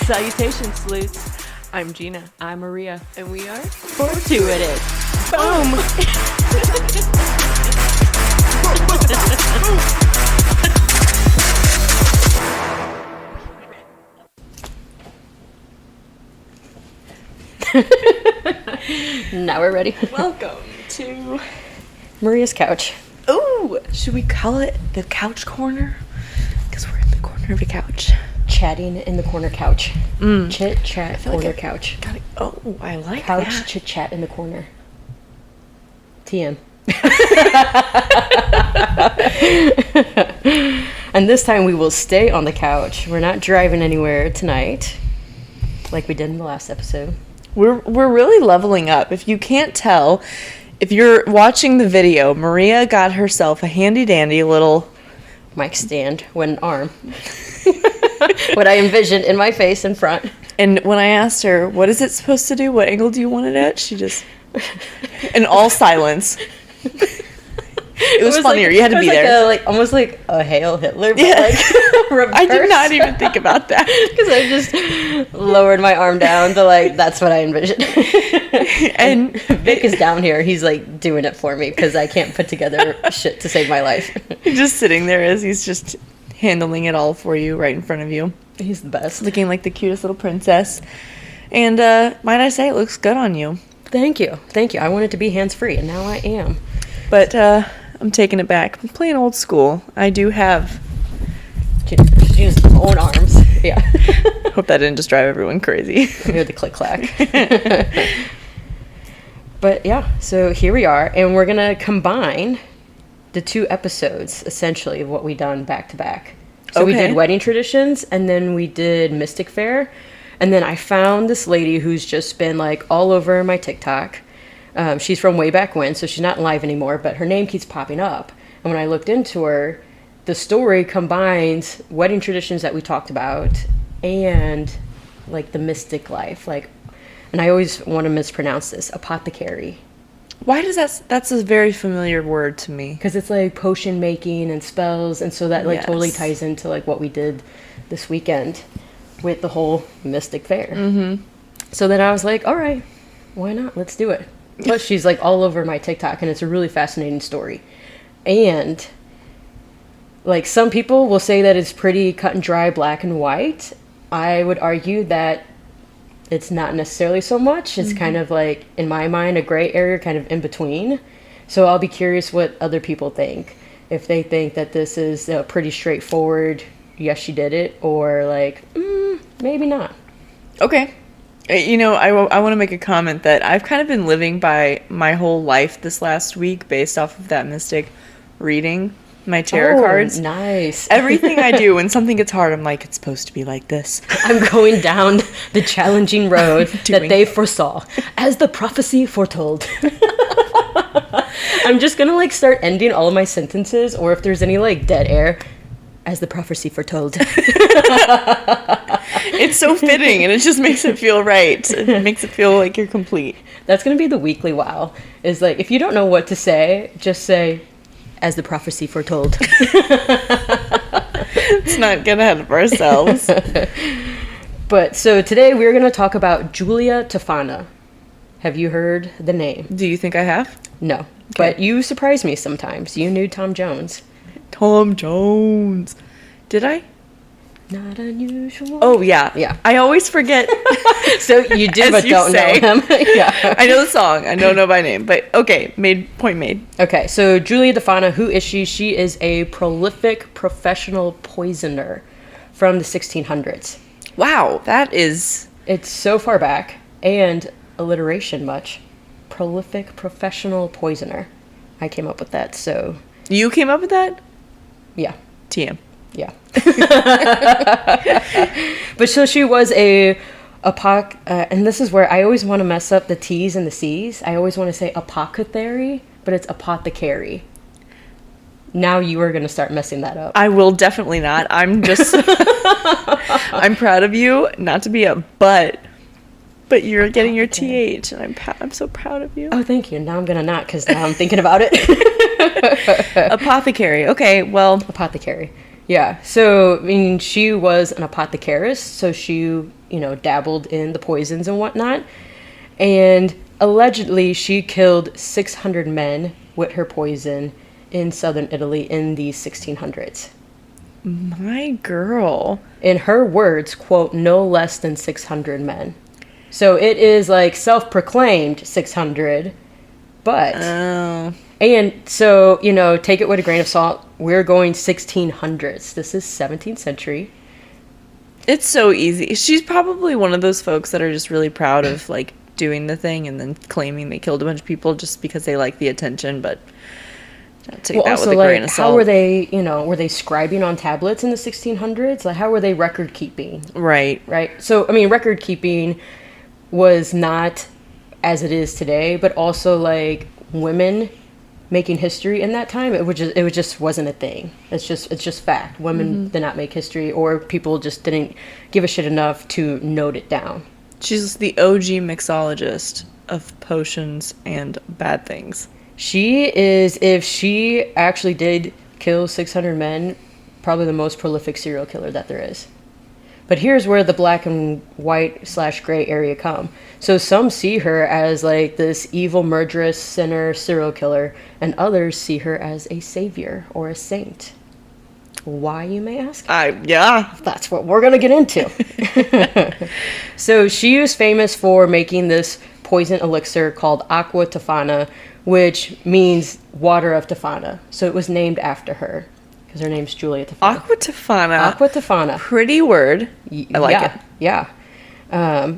Salutations, sleuths. I'm Gina. I'm Maria. And we are Fortuitous. Boom! Now we're ready. Welcome to... Maria's couch. Ooh! Should we call it the couch corner? Because we're in the corner of the couch. Chatting in the corner couch. Chit chat corner like couch. Oh, I like Couch that. chit chat in the corner. TM. And this time we will stay on the couch. We're not driving anywhere tonight, like we did in the last episode. We're really leveling up. If you can't tell, if you're watching the video, Maria got herself a handy-dandy little... Mic stand with an arm. What I envisioned in my face in front. And when I asked her, what is it supposed to do? What angle do you want it at? She just... In all silence. It was funnier. Like, you had to be there. Almost like a Hail Hitler, but Yeah. reverse. I did not even think about that. Because I just lowered my arm down to that's what I envisioned. And Vic is down here. He's doing it for me because I can't put together shit to save my life. Just sitting there as he's just handling it all for you right in front of you. He's the best. Looking like the cutest little princess. And might I say, it looks good on you. Thank you. I wanted to be hands-free, and now I am. But I'm taking it back. I'm playing old school. I do have... She used her own arms. Yeah. Hope that didn't just drive everyone crazy. We heard the click-clack. But yeah, so here we are, and we're going to combine the two episodes, essentially, of what we done back-to-back. So we did Wedding Traditions, and then we did Mystic Fair. And then I found this lady who's just been all over my TikTok. She's from way back when, so she's not live anymore, but her name keeps popping up. And when I looked into her, the story combines wedding traditions that we talked about and the mystic life. And I always want to mispronounce this, apothecary. Why does that's a very familiar word to me? Because it's potion making and spells, and so that totally ties into what we did this weekend with the whole Mystic Fair. Mm-hmm. So then I was like, all right, why not? Let's do it. Plus, she's all over my TikTok, and it's a really fascinating story. And some people will say that it's pretty cut and dry, black and white. I would argue that it's not necessarily so much. It's kind of in my mind, a gray area, kind of in between. So I'll be curious what other people think. If they think that this is pretty straightforward, yes, she did it, or maybe not. Okay. I want to make a comment that I've kind of been living by my whole life this last week based off of that mystic reading my tarot cards. Nice. Everything I do when something gets hard, I'm it's supposed to be like this. I'm going down the challenging road that they foresaw, as the prophecy foretold. I'm just gonna start ending all of my sentences, or if there's any dead air, as the prophecy foretold. It's so fitting, and it just makes it feel right. It makes it feel like you're complete. That's gonna be the weekly wow. Is if you don't know what to say, just say, as the prophecy foretold. Let's not get ahead of ourselves. But so today we're gonna talk about Guilia Tofana. Have you heard the name? Do you think I have? No. Okay. But you surprise me sometimes. You knew Tom Jones. Tom Jones. Did I? Not unusual. Oh, yeah. Yeah. I always forget. So you do, but don't know him. Yeah. I know the song. I don't know by name. But okay, point made. Okay, so Guilia Tofana, who is she? She is a prolific professional poisoner from the 1600s. Wow, that is... It's so far back, and alliteration much. Prolific professional poisoner. I came up with that, so... You came up with that? Yeah. TM. Yeah. But so she was and this is where I always want to mess up the T's and the C's. I always want to say apothecary, but it's apothecary. Now you are going to start messing that up. I will definitely not. I'm just... I'm proud of you, not to be a but you're getting your TH, and I'm so proud of you. Oh, thank you. Now I'm going to not, because now I'm thinking about it. Apothecary. Okay, well... Apothecary. Yeah. So, I mean, she was an apothecarist, so she, dabbled in the poisons and whatnot. And allegedly, she killed 600 men with her poison in southern Italy in the 1600s. My girl. In her words, quote, no less than 600 men. So it is like self-proclaimed 600, but... Oh. And so, take it with a grain of salt. We're going 1600s. This is 17th century. It's so easy. She's probably one of those folks that are just really proud of, like, doing the thing and then claiming they killed a bunch of people just because they like the attention, but take that with a grain of salt. How were they, were they scribing on tablets in the 1600s? Like, how were they record keeping? Right. Right. So, I mean, record keeping was not as it is today, but also, like, women making history in that time, it just wasn't a thing. It's just fact. Women did not make history, or people just didn't give a shit enough to note it down. She's the OG mixologist of potions and bad things. She is, if she actually did kill 600 men, probably the most prolific serial killer that there is. But here's where the black and white / gray area come. So some see her as like this evil murderous sinner serial killer, and others see her as a savior or a saint. Why, you may ask? Yeah. That's what we're going to get into. So she was famous for making this poison elixir called Aqua Tofana, which means water of Tofana. So it was named after her. Because her name's Guilia Tofana. Aqua Tofana. Aqua Tofana. Pretty word. I like it. Yeah.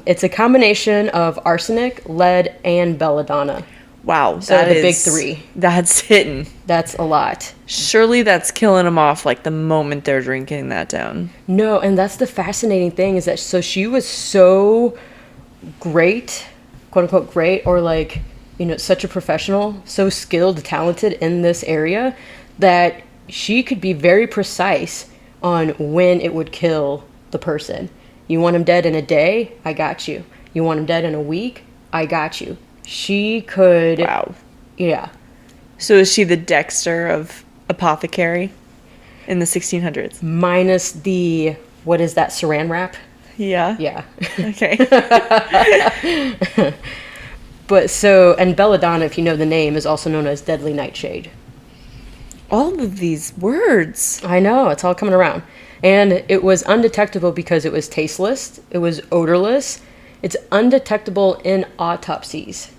It's a combination of arsenic, lead, and belladonna. Wow. So the big three. That's hitting. That's a lot. Surely that's killing them off like the moment they're drinking that down. No, and that's the fascinating thing is that so she was so great, quote unquote great, or like, such a professional, so skilled, talented in this area that she could be very precise on when it would kill the person. You want him dead in a day? I got you. You want him dead in a week? I got you. She could... Wow. Yeah. So is she the Dexter of apothecary in the 1600s? Minus the... What is that, saran wrap? Yeah. Yeah. Okay. But so... And belladonna, if you know the name, is also known as deadly nightshade. All of these words. I know, it's all coming around. And it was undetectable because it was tasteless, it was odorless, it's undetectable in autopsies.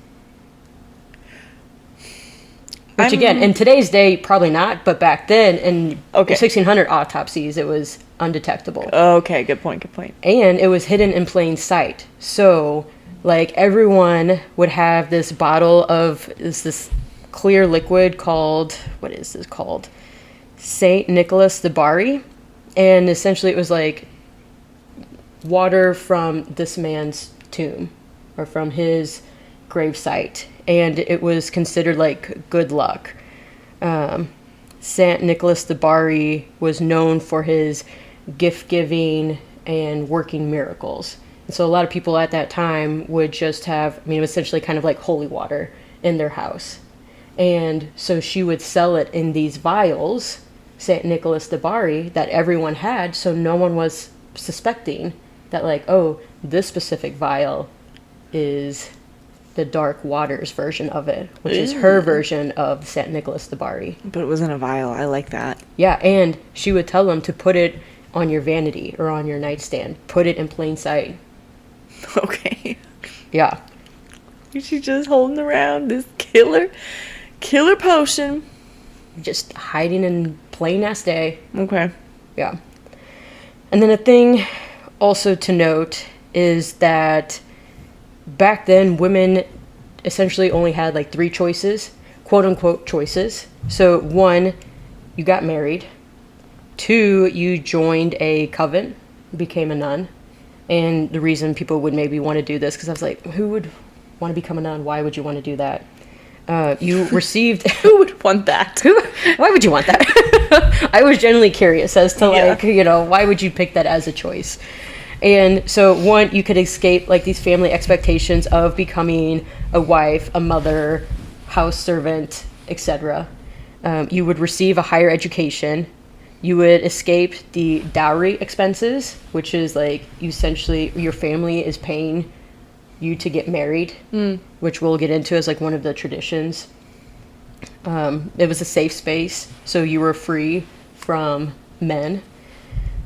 Which again, in today's day, probably not, but back then, in 1600 autopsies, it was undetectable. Okay, good point. And it was hidden in plain sight. So, like, everyone would have this bottle of this clear liquid called, what is this called? St. Nicholas the Bari. And essentially it was like water from this man's tomb or from his gravesite. And it was considered like good luck. St. Nicholas the Bari was known for his gift giving and working miracles. And so a lot of people at that time would just have, essentially kind of like holy water in their house. And so she would sell it in these vials, St. Nicholas de Bari, that everyone had, so no one was suspecting that, like, oh, this specific vial is the Dark Waters version of it, which is her version of St. Nicholas de Bari. But it was in a vial. I like that. Yeah, and she would tell them to put it on your vanity or on your nightstand. Put it in plain sight. Okay. Yeah. She's just holding around this killer potion. Just hiding in plain ass day. Okay. Yeah. And then a thing also to note is that back then women essentially only had like 3 choices, quote unquote choices. So 1, you got married. 2, you joined a convent, became a nun. And the reason people would maybe want to do this, because I was like, who would want to become a nun? Why would you want to do that? You received... Who would want that? Why would you want that? I was genuinely curious as to, like, why would you pick that as a choice? And so, 1, you could escape, like, these family expectations of becoming a wife, a mother, house servant, etc. You would receive a higher education. You would escape the dowry expenses, which is like you essentially your family is paying you to get married, which we'll get into as like one of the traditions. It was a safe space, so you were free from men.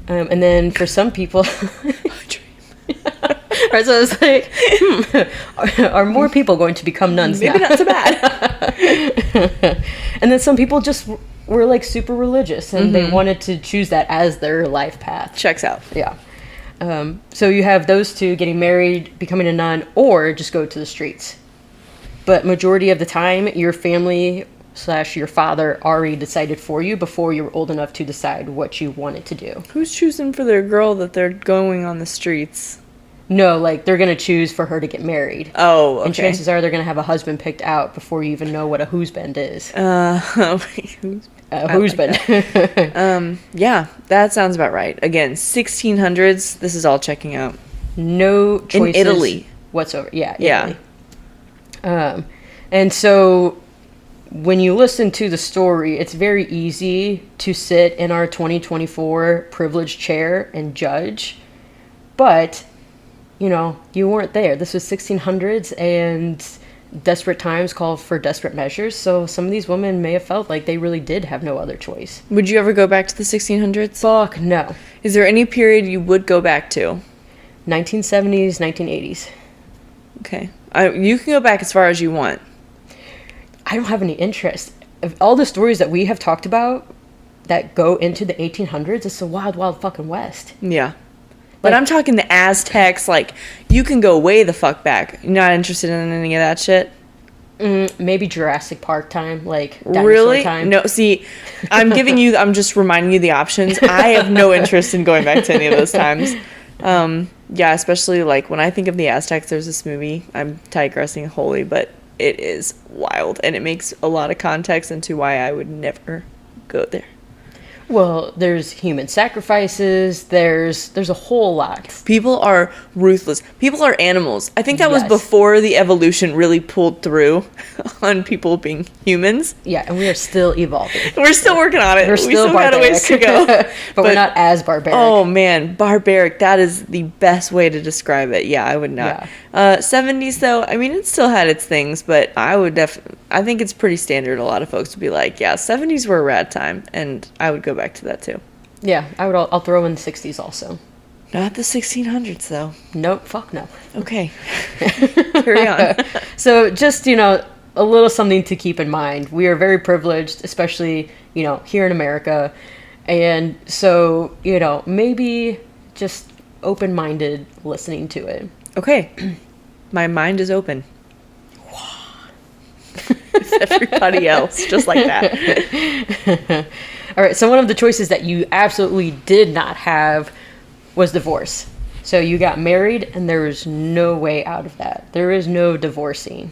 And then for some people, right, so it's like, are more people going to become nuns Maybe now? not so bad. And then some people just were like super religious, and they wanted to choose that as their life path. Checks out. Yeah. So you have those two, getting married, becoming a nun, or just go to the streets. But majority of the time, your family / your father already decided for you before you were old enough to decide what you wanted to do. Who's choosing for their girl that they're going on the streets? No, like they're going to choose for her to get married. Oh, okay. And chances are they're going to have a husband picked out before you even know what a husband is. Husband. Yeah, that sounds about right. Again, 1600s. This is all checking out. No choices in Italy whatsoever. Yeah, yeah. Italy. And so when you listen to the story, it's very easy to sit in our 2024 privileged chair and judge. But, you know, you weren't there. This was 1600s, and desperate times call for desperate measures. So some of these women may have felt like they really did have no other choice. Would you ever go back to the 1600s? Fuck no. Is there any period you would go back to? 1970s, 1980s. Okay. You can go back as far as you want. I don't have any interest. Of all the stories that we have talked about that go into the 1800s, it's the wild, wild fucking West. Yeah. But I'm talking the Aztecs, like, you can go way the fuck back. You're not interested in any of that shit? Maybe Jurassic Park time, like dinosaur really? time. No, see, I'm just reminding you the options. I have no interest in going back to any of those times. Yeah, especially, like, when I think of the Aztecs, there's this movie, I'm digressing wholly, but it is wild, and it makes a lot of context into why I would never go there. Well, there's human sacrifices. There's a whole lot. People are ruthless. People are animals. I think that was Yes. before the evolution really pulled through on people being humans. Yeah, and we are still evolving. We're still working on it. We're still got a ways to go. but we're not as barbaric. Oh, man. Barbaric. That is the best way to describe it. Yeah, I would not. Yeah. 70s, though, I mean, it still had its things, but I think it's pretty standard. A lot of folks would be like, yeah, 70s were a rad time, and I would go back to that, too. Yeah, I'll throw in the 60s also. Not the 1600s, though. Nope, fuck no. Okay. Carry on. So just, a little something to keep in mind. We are very privileged, especially, here in America. And so, maybe just open-minded listening to it. Okay. My mind is open. Everybody else, just like that. All right, so one of the choices that you absolutely did not have was divorce. So you got married, and there is no way out of that. There is no divorcing.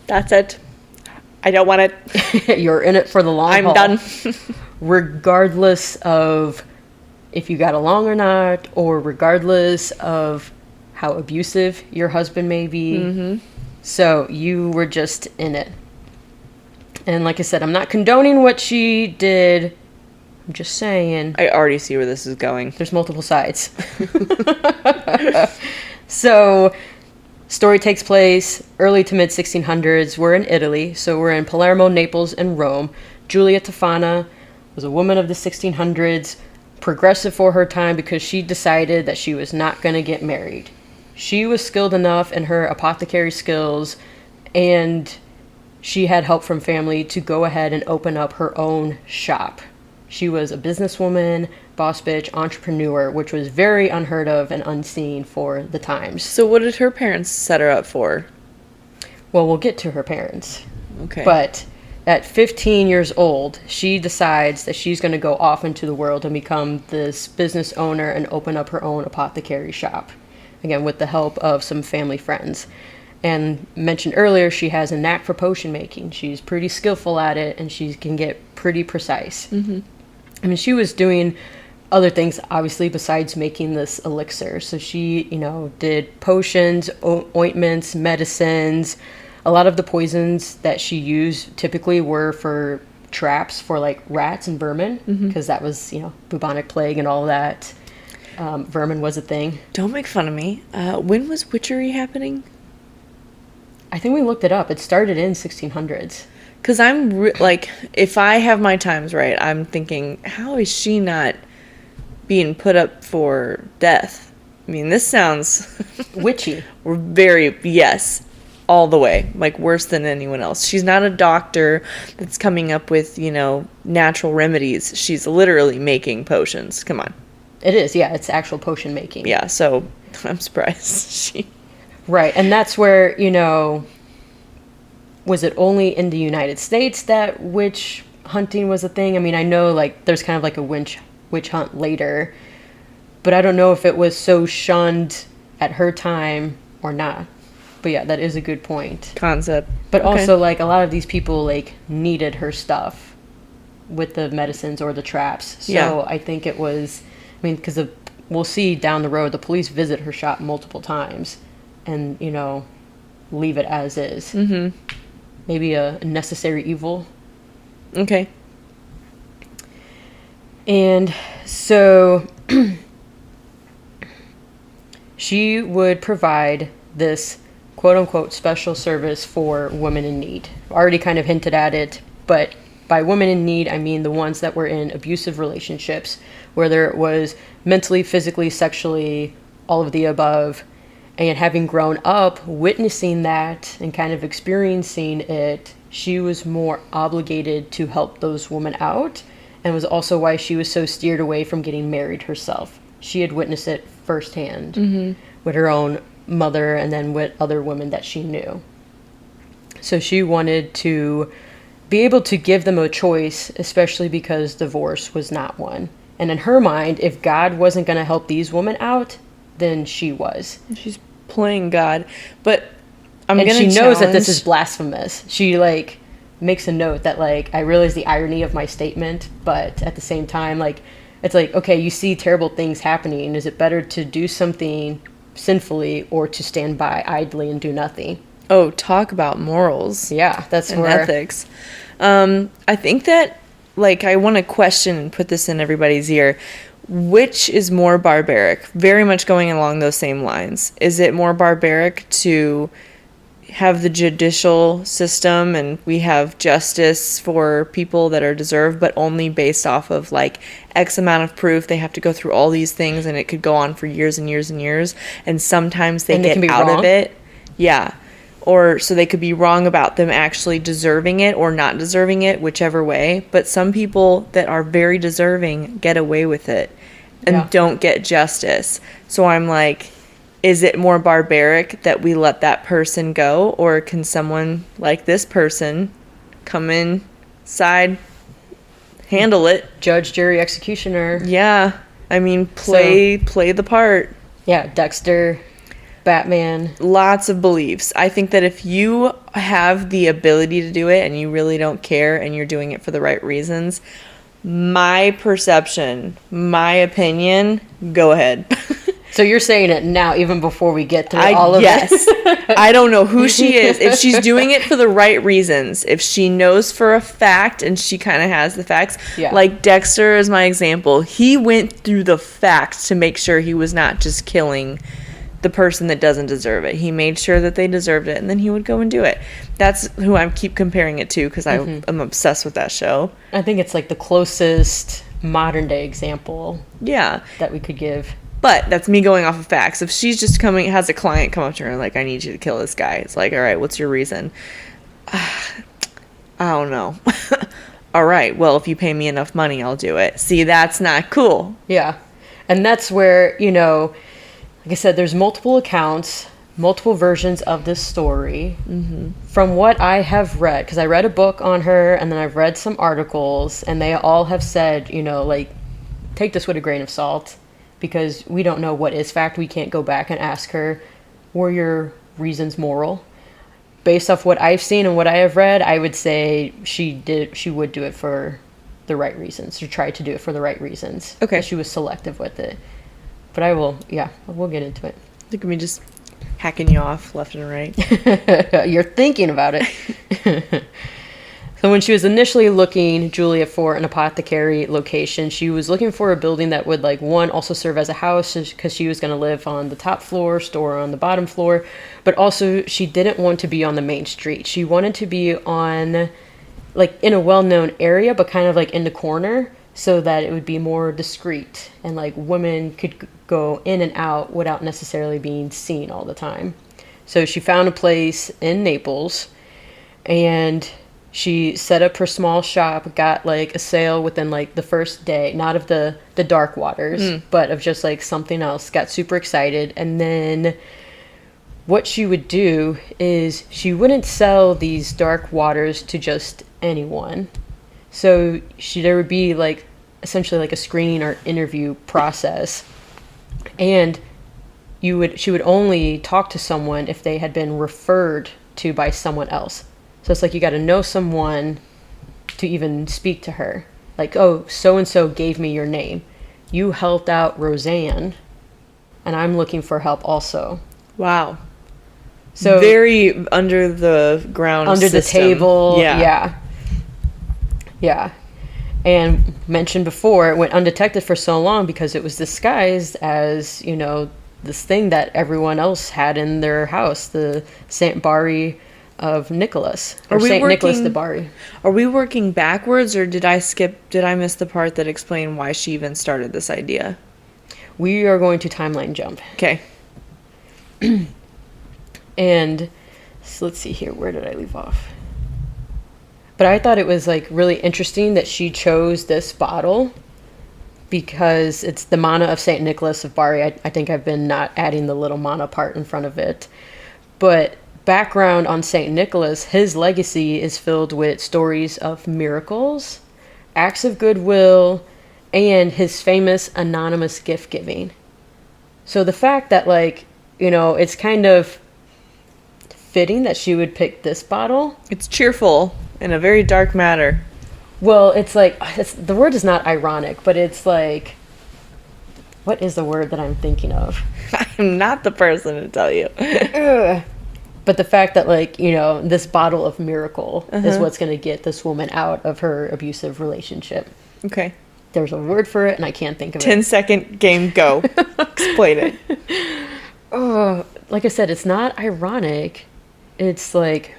That's it. I don't want it. You're in it for the long haul. I'm done. Regardless of if you got along or not, or regardless of how abusive your husband may be. Mm-hmm. So you were just in it. And like I said, I'm not condoning what she did. I'm just saying. I already see where this is going. There's multiple sides. So, story takes place early to mid 1600s. We're in Italy. So we're in Palermo, Naples, and Rome. Guilia Tofana was a woman of the 1600s, progressive for her time because she decided that she was not going to get married. She was skilled enough in her apothecary skills, and she had help from family to go ahead and open up her own shop. She was a businesswoman, boss bitch, entrepreneur, which was very unheard of and unseen for the times. So what did her parents set her up for? Well, we'll get to her parents. Okay. But at 15 years old, she decides that she's going to go off into the world and become this business owner and open up her own apothecary shop. Again, with the help of some family friends. And mentioned earlier, she has a knack for potion making. She's pretty skillful at it, and she can get pretty precise. Mm-hmm. I mean, she was doing other things, obviously, besides making this elixir. So she, did potions, ointments, medicines. A lot of the poisons that she used typically were for traps for like rats and vermin, because that was, bubonic plague and all that. Vermin was a thing. Don't make fun of me. When was witchery happening? I think we looked it up. It started in 1600s. Because if I have my times right, I'm thinking, how is she not being put up for death? I mean, this sounds witchy. Yes, all the way. Like, worse than anyone else. She's not a doctor that's coming up with, natural remedies. She's literally making potions. Come on. It is, yeah. It's actual potion making. Yeah, so I'm surprised. Right, and that's where, was it only in the United States that witch hunting was a thing? I mean, I know, like, there's kind of like a witch hunt later, but I don't know if it was so shunned at her time or not. But yeah, that is a good point. Concept. But also, like, a lot of these people, like, needed her stuff with the medicines or the traps. So I think it was, because we'll see down the road, the police visit her shop multiple times and, leave it as is. Mm-hmm. Maybe a necessary evil. Okay. And so she would provide this quote-unquote special service for women in need. Already kind of hinted at it, but by women in need, I mean the ones that were in abusive relationships, whether it was mentally, physically, sexually, all of the above. And having grown up witnessing that and kind of experiencing it, she was more obligated to help those women out, and was also why she was so steered away from getting married herself. She had witnessed it firsthand with her own mother and then with other women that she knew. So she wanted to be able to give them a choice, especially because divorce was not one. And in her mind, if God wasn't going to help these women out, then she was. She's playing God, but she knows that this is blasphemous. She makes a note that I realize the irony of my statement, but at the same time, it's okay, you see terrible things happening. Is it better to do something sinfully or to stand by idly and do nothing? Oh, talk about morals. Yeah, that's and ethics. I think that I want to question and put this in everybody's ear. Which is more barbaric? Very much going along those same lines. Is it more barbaric to have the judicial system and we have justice for people that are deserved, but only based off of X amount of proof? They have to go through all these things and it could go on for years and years and years. And sometimes they get out of it. Yeah. Or so they could be wrong about them actually deserving it or not deserving it, whichever way. But some people that are very deserving get away with it and don't get justice. So I'm is it more barbaric that we let that person go? Or can someone like this person come inside, handle it? Judge, jury, executioner. Yeah. I mean, play the part. Yeah, Dexter, Batman. Lots of beliefs. I think that if you have the ability to do it and you really don't care and you're doing it for the right reasons, my perception, my opinion, go ahead. So you're saying it now, even before we get through all of it? Yes. I don't know who she is. If she's doing it for the right reasons, if she knows for a fact and she kind of has the facts, like Dexter is my example. He went through the facts to make sure he was not just killing the person that doesn't deserve it. He made sure that they deserved it, and then he would go and do it. That's who I keep comparing it to because I'm obsessed with that show. I think it's the closest modern day example that we could give. But that's me going off of facts. If she's just has a client come up to her and I need you to kill this guy. It's all right, what's your reason? I don't know. All right, well, if you pay me enough money, I'll do it. See, that's not cool. Yeah. And that's where, like I said, there's multiple accounts, multiple versions of this story. Mm-hmm. From what I have read, because I read a book on her and then I've read some articles, and they all have said, take this with a grain of salt, because we don't know what is fact. We can't go back and ask her, were your reasons moral? Based off what I've seen and what I have read, I would say she would do it for the right reasons, or try to do it for the right reasons. Okay. She was selective with it. But we'll get into it. Look at me just hacking you off left and right. You're thinking about it. So when she was initially looking, Julia, for an apothecary location, she was looking for a building that would, like, one, also serve as a house because she was going to live on the top floor, store on the bottom floor. But also she didn't want to be on the main street. She wanted to be on, like, in a well-known area, but kind of like in the corner so that it would be more discreet and, like, women could go in and out without necessarily being seen all the time. So she found a place in Naples and she set up her small shop, got, like, a sale within, like, the first day, not of the dark waters, but of just, like, something else. Got super excited. And then what she would do is she wouldn't sell these dark waters to just anyone. So there would be, like, essentially like a screening or interview process. And she would only talk to someone if they had been referred to by someone else. So it's like you got to know someone to even speak to her. Like, oh, so-and-so gave me your name. You helped out Roseanne, and I'm looking for help also. Wow. So very under the ground under system. the table. Yeah. And mentioned before, it went undetected for so long because it was disguised as, you know, this thing that everyone else had in their house, the Saint Bari of Nicholas, or Saint Nicholas de Bari. Are we working backwards, or did I miss the part that explained why she even started this idea? We are going to timeline jump. Okay. And so let's see here, where did I leave off? But I thought it was, like, really interesting that she chose this bottle because it's the mana of Saint Nicholas of Bari. I think I've been not adding the little mana part in front of it. But background on Saint Nicholas, his legacy is filled with stories of miracles, acts of goodwill, and his famous anonymous gift giving. So the fact that, like, you know, it's kind of fitting that she would pick this bottle. It's cheerful in a very dark matter. Well, it's like, the word is not ironic, but it's like, what is the word that I'm thinking of? I'm not the person to tell you. But the fact that, like, you know, this bottle of miracle is what's going to get this woman out of her abusive relationship. Okay. There's a word for it, and I can't think of 10-second game, go. Explain it. Oh, like I said, it's not ironic. It's like...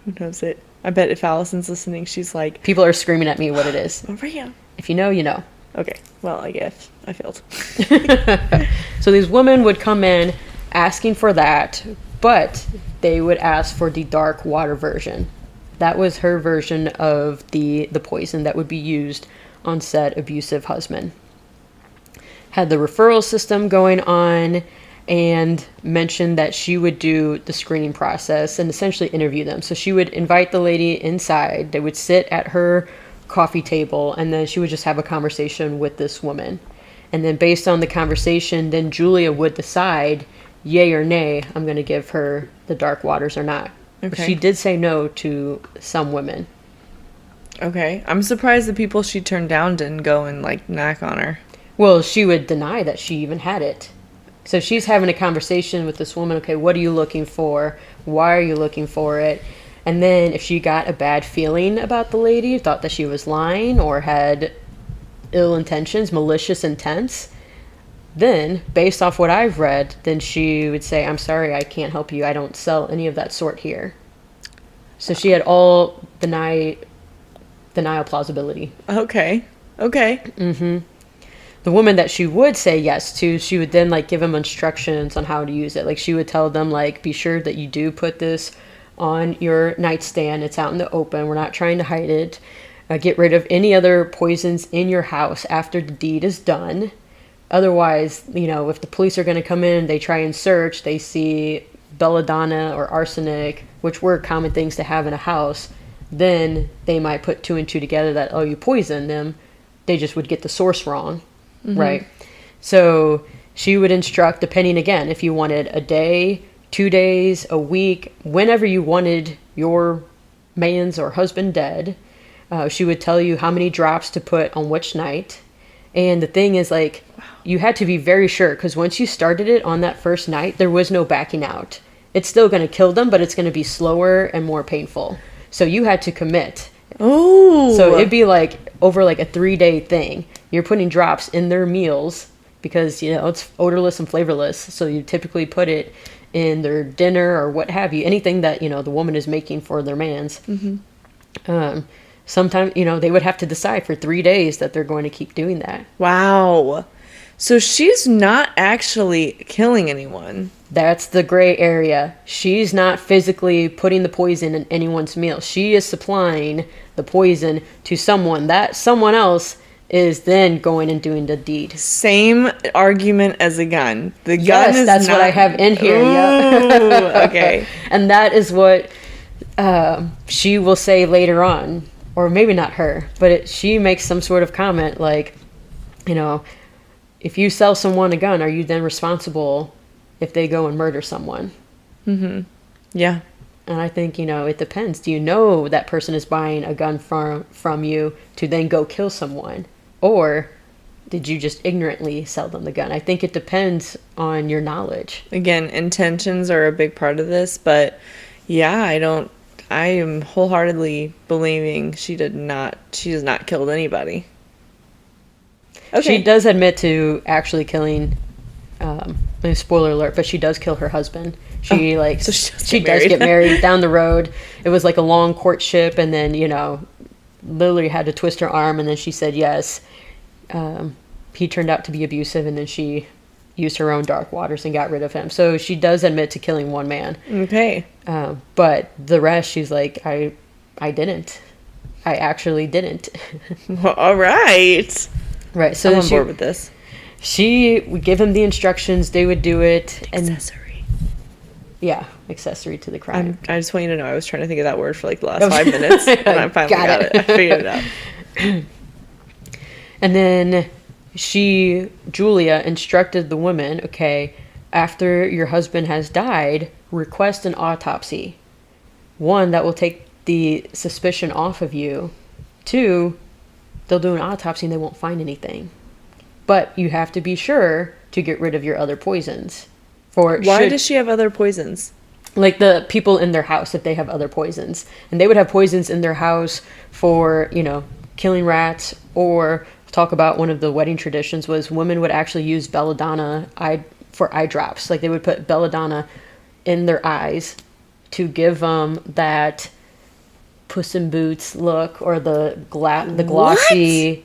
Who knows it? I bet if Allison's listening, she's like... People are screaming at me what it is. Maria. If you know, you know. Okay. Well, I guess I failed. So these women would come in asking for that, but they would ask for the dark water version. That was her version of the poison that would be used on said abusive husband. Had the referral system going on, and mentioned that she would do the screening process and essentially interview them. So she would invite the lady inside. They would sit at her coffee table, and then she would just have a conversation with this woman. And then based on the conversation, then Julia would decide, yay or nay, I'm going to give her the dark waters or not. Okay. She did say no to some women. Okay. I'm surprised the people she turned down didn't go and, like, knock on her. Well, she would deny that she even had it. So she's having a conversation with this woman. Okay, what are you looking for? Why are you looking for it? And then if she got a bad feeling about the lady, thought that she was lying or had ill intentions, malicious intents, then based off what I've read, then she would say, I'm sorry, I can't help you. I don't sell any of that sort here. So she had all denial plausibility. Okay. Mm-hmm. The woman that she would say yes to, she would then, like, give them instructions on how to use it. Like, she would tell them, like, be sure that you do put this on your nightstand. It's out in the open. We're not trying to hide it. Get rid of any other poisons in your house after the deed is done. Otherwise, you know, if the police are going to come in, they try and search, they see belladonna or arsenic, which were common things to have in a house, then they might put two and two together that, oh, you poisoned them. They just would get the source wrong. Mm-hmm. Right. So she would instruct, depending again, if you wanted a day, 2 days, a week, whenever you wanted your man's or husband dead, she would tell you how many drops to put on which night. And the thing is, like, you had to be very sure, because once you started it on that first night, there was no backing out. It's still going to kill them, but it's going to be slower and more painful. So you had to commit. Oh. So it'd be like over like a 3-day thing. You're putting drops in their meals because, you know, it's odorless and flavorless. So you typically put it in their dinner or what have you, anything that, you know, the woman is making for their mans. Sometimes, you know, they would have to decide for 3 days that they're going to keep doing that. Wow. So she's not actually killing anyone. That's the gray area. She's not physically putting the poison in anyone's meal. She is supplying the poison to someone. That someone else is then going and doing the deed. Same argument as a gun. The gun is that's not... what I have in here. Yeah. Okay. And that is what she will say later on. Or maybe not her, but she makes some sort of comment like, you know, if you sell someone a gun, are you then responsible if they go and murder someone? Yeah. And I think, you know, it depends. Do you know that person is buying a gun from you to then go kill someone? Or did you just ignorantly sell them the gun? I think it depends on your knowledge. Again, intentions are a big part of this, but yeah, I am wholeheartedly believing she has not killed anybody. Okay. She does admit to actually killing, spoiler alert, but she does kill her husband. She she does get married down the road. It was like a long courtship, and then, you know, literally had to twist her arm, and then she said yes. He turned out to be abusive, and then she used her own dark waters and got rid of him. So she does admit to killing one man. Okay. But the rest, she's like, I didn't. I actually didn't. Well, all right. Right. So I'm on board with this. She would give him the instructions. They would do it. Accessory. Yeah, accessory to the crime. I just want you to know I was trying to think of that word for like the last 5 minutes, and I finally got it. I figured it out. And then Julia instructed the woman, okay, after your husband has died, request an autopsy. 1, that will take the suspicion off of you. 2, they'll do an autopsy and they won't find anything. But you have to be sure to get rid of your other poisons. Why does she have other poisons? Like the people in their house, if they have other poisons. And they would have poisons in their house for, you know, killing rats, or talk about one of the wedding traditions was women would actually use belladonna for eye drops. Like they would put belladonna in their eyes to give them that Puss in Boots look, or the glossy,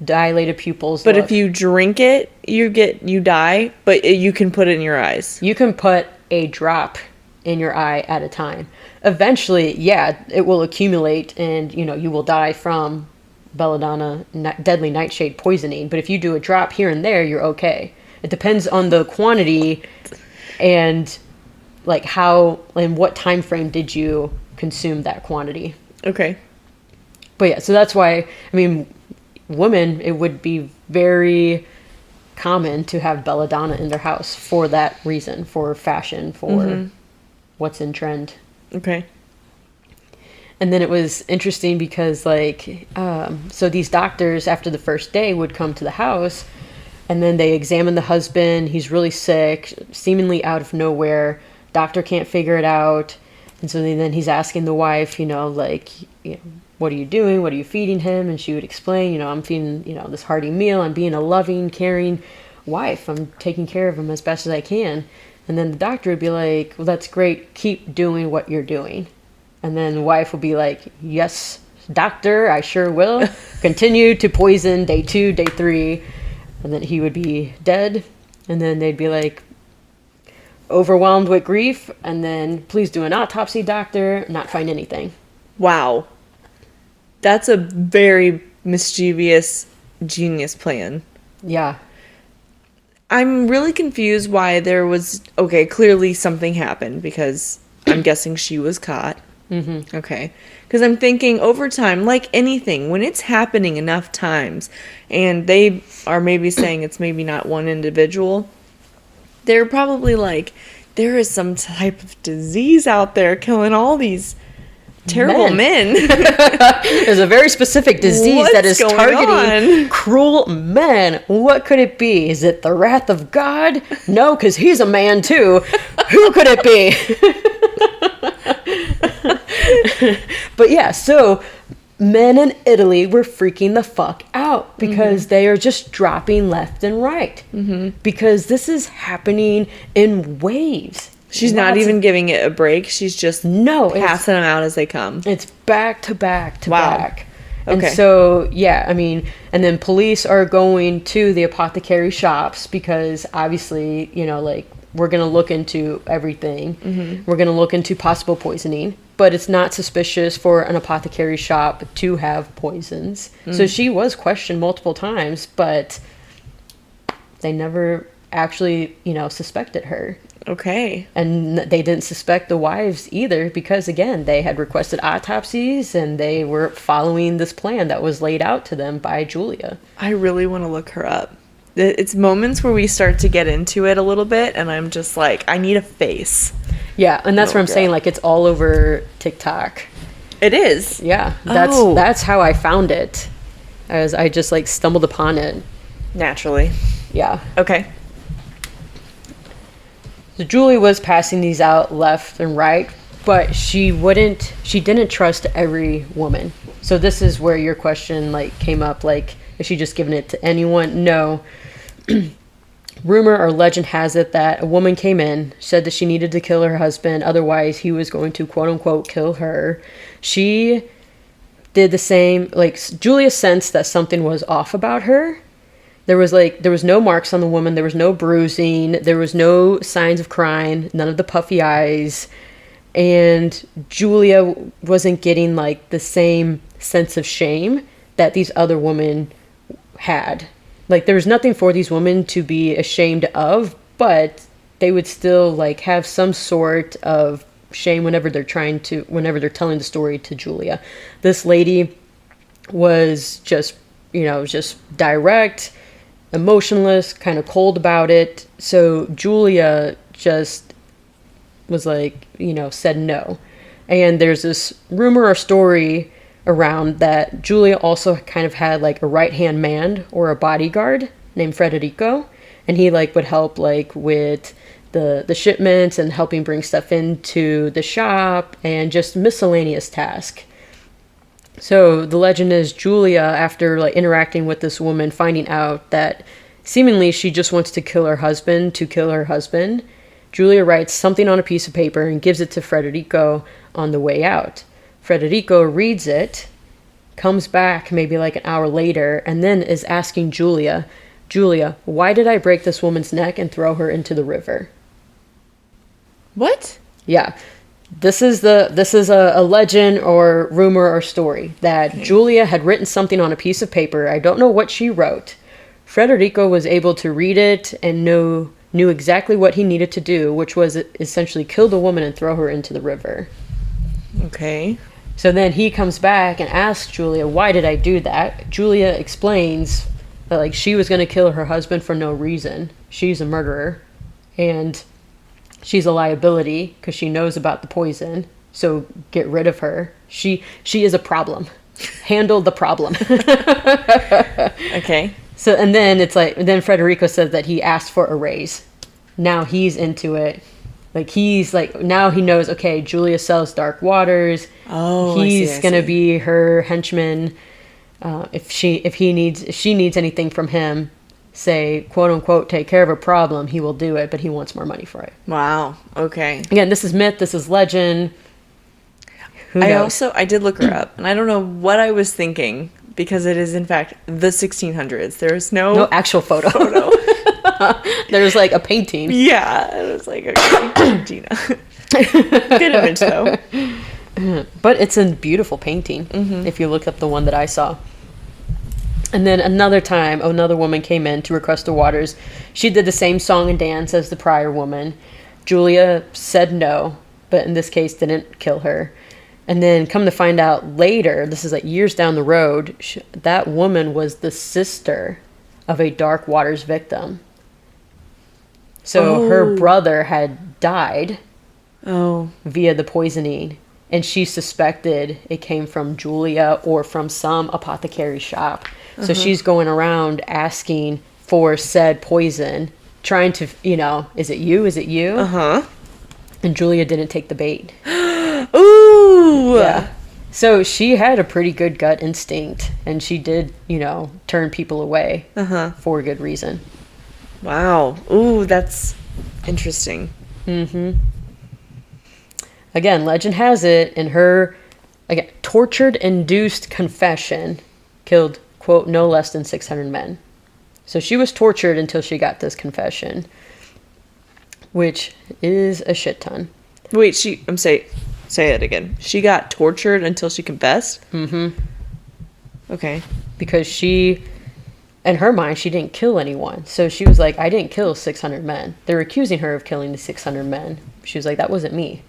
dilated pupils But look. if you drink it, you die, but you can put it in your eyes. You can put a drop in your eye at a time. Eventually, yeah, it will accumulate, and, you know, you will die from belladonna deadly nightshade poisoning. But if you do a drop here and there, you're okay. It depends on the quantity and like how and what time frame did you consume that quantity. Okay. But yeah, so that's why, I mean, women, it would be very common to have belladonna in their house for that reason, for fashion, for what's in trend. Okay. And then it was interesting because, like, so these doctors, after the first day, would come to the house, and then they examine the husband. He's really sick, seemingly out of nowhere. Doctor can't figure it out. And so then he's asking the wife, you know, like, you know, what are you doing? What are you feeding him? And she would explain, you know, I'm feeding, you know, this hearty meal. I'm being a loving, caring wife. I'm taking care of him as best as I can. And then the doctor would be like, well, that's great. Keep doing what you're doing. And then the wife would be like, yes, doctor, I sure will. Continue to poison day 2, day 3. And then he would be dead. And then they'd be like, overwhelmed with grief. And then, please do an autopsy, doctor. Not find anything. Wow. That's a very mischievous, genius plan. Yeah. I'm really confused why there was... Okay, clearly something happened, because I'm guessing she was caught. Mm-hmm. Okay. Because I'm thinking over time, like anything, when it's happening enough times, and they are maybe saying it's maybe not one individual, they're probably like, there is some type of disease out there killing all these terrible men. There's a very specific disease that is targeting cruel men. What could it be? Is it the wrath of God? No, because he's a man too. Who could it be? But yeah, so men in Italy were freaking the fuck out because they are just dropping left and right. Because this is happening in waves. She's not even giving it a break. She's just passing them out as they come. It's back to back to back. Okay. And so, yeah, I mean, and then police are going to the apothecary shops because obviously, you know, like, we're going to look into everything. We're going to look into possible poisoning. But it's not suspicious for an apothecary shop to have poisons. So she was questioned multiple times, but they never actually, you know, suspected her. Okay. And they didn't suspect the wives either because, again, they had requested autopsies and they were following this plan that was laid out to them by Guilia. I really want to look her up. It's moments where we start to get into it a little bit and I'm just like, I need a face. Yeah, and that's what I'm saying. Like, it's all over TikTok. It is? Yeah. That's how I found it. As I just, like, stumbled upon it. Naturally. Yeah. Okay. So Julie was passing these out left and right, but she didn't trust every woman. So this is where your question, like, came up, like, is she just giving it to anyone? No. Rumor or legend has it that a woman came in, said that she needed to kill her husband, otherwise he was going to, quote unquote, kill her. She did the same. Like, Julia sensed that something was off about her. There was no marks on the woman, there was no bruising, there was no signs of crying, none of the puffy eyes, and Julia wasn't getting, like, the same sense of shame that these other women had. Like, there was nothing for these women to be ashamed of, but they would still, like, have some sort of shame whenever they're telling the story to Julia. This lady was just, you know, just direct, emotionless, kind of cold about it. So Julia just was like, you know, said no. And there's this rumor or story around that Julia also kind of had, like, a right-hand man or a bodyguard named Federico, and he, like, would help, like, with the shipments and helping bring stuff into the shop and just miscellaneous task. So the legend is Julia, after, like, interacting with this woman, finding out that seemingly she just wants to kill her husband, Julia writes something on a piece of paper and gives it to Federico on the way out. Federico reads it, comes back maybe like an hour later, and then is asking Julia, why did I break this woman's neck and throw her into the river? What? Yeah. This is a legend or rumor or story that Julia had written something on a piece of paper. I don't know what she wrote. Federico was able to read it and knew exactly what he needed to do, which was essentially kill the woman and throw her into the river. Okay. So then he comes back and asks Julia, why did I do that? Julia explains that, like, she was going to kill her husband for no reason. She's a murderer. And she's a liability because she knows about the poison. So get rid of her. She is a problem. Handle the problem. Okay. So, and then it's like, then Federico says that he asked for a raise. Now he's into it. Like, he's like, now he knows, okay, Julia sells dark waters. Oh, he's going to be her henchman. If she needs anything from him, say, quote unquote, take care of a problem, he will do it, but he wants more money for it. Wow. Okay. Again, this is myth, this is legend. Who knows? I did look her up, and I don't know what I was thinking, because it is, in fact, the 1600s. There's no actual photo. There's, like, a painting. Yeah. It was like, okay, Gina. Good image, though. But it's a beautiful painting, if you look up the one that I saw. And then another time, another woman came in to request the waters. She did the same song and dance as the prior woman. Julia said no, but in this case didn't kill her. And then come to find out later, this is like years down the road, that woman was the sister of a dark waters victim. So her brother had died via the poisoning, and she suspected it came from Julia or from some apothecary shop. So she's going around asking for said poison, trying to, is it you? Is it you? Uh-huh. And Julia didn't take the bait. Ooh! Ew. Yeah. So she had a pretty good gut instinct, and she did, turn people away for a good reason. Wow. Ooh, that's interesting. Mm-hmm. Again, legend has it, in her tortured-induced confession, killed, quote, no less than 600 men. So she was tortured until she got this confession, which is a shit ton. Wait, say it again. She got tortured until she confessed? Mm-hmm. Okay. Because she, in her mind, she didn't kill anyone. So she was like, I didn't kill 600 men. They're accusing her of killing the 600 men. She was like, that wasn't me.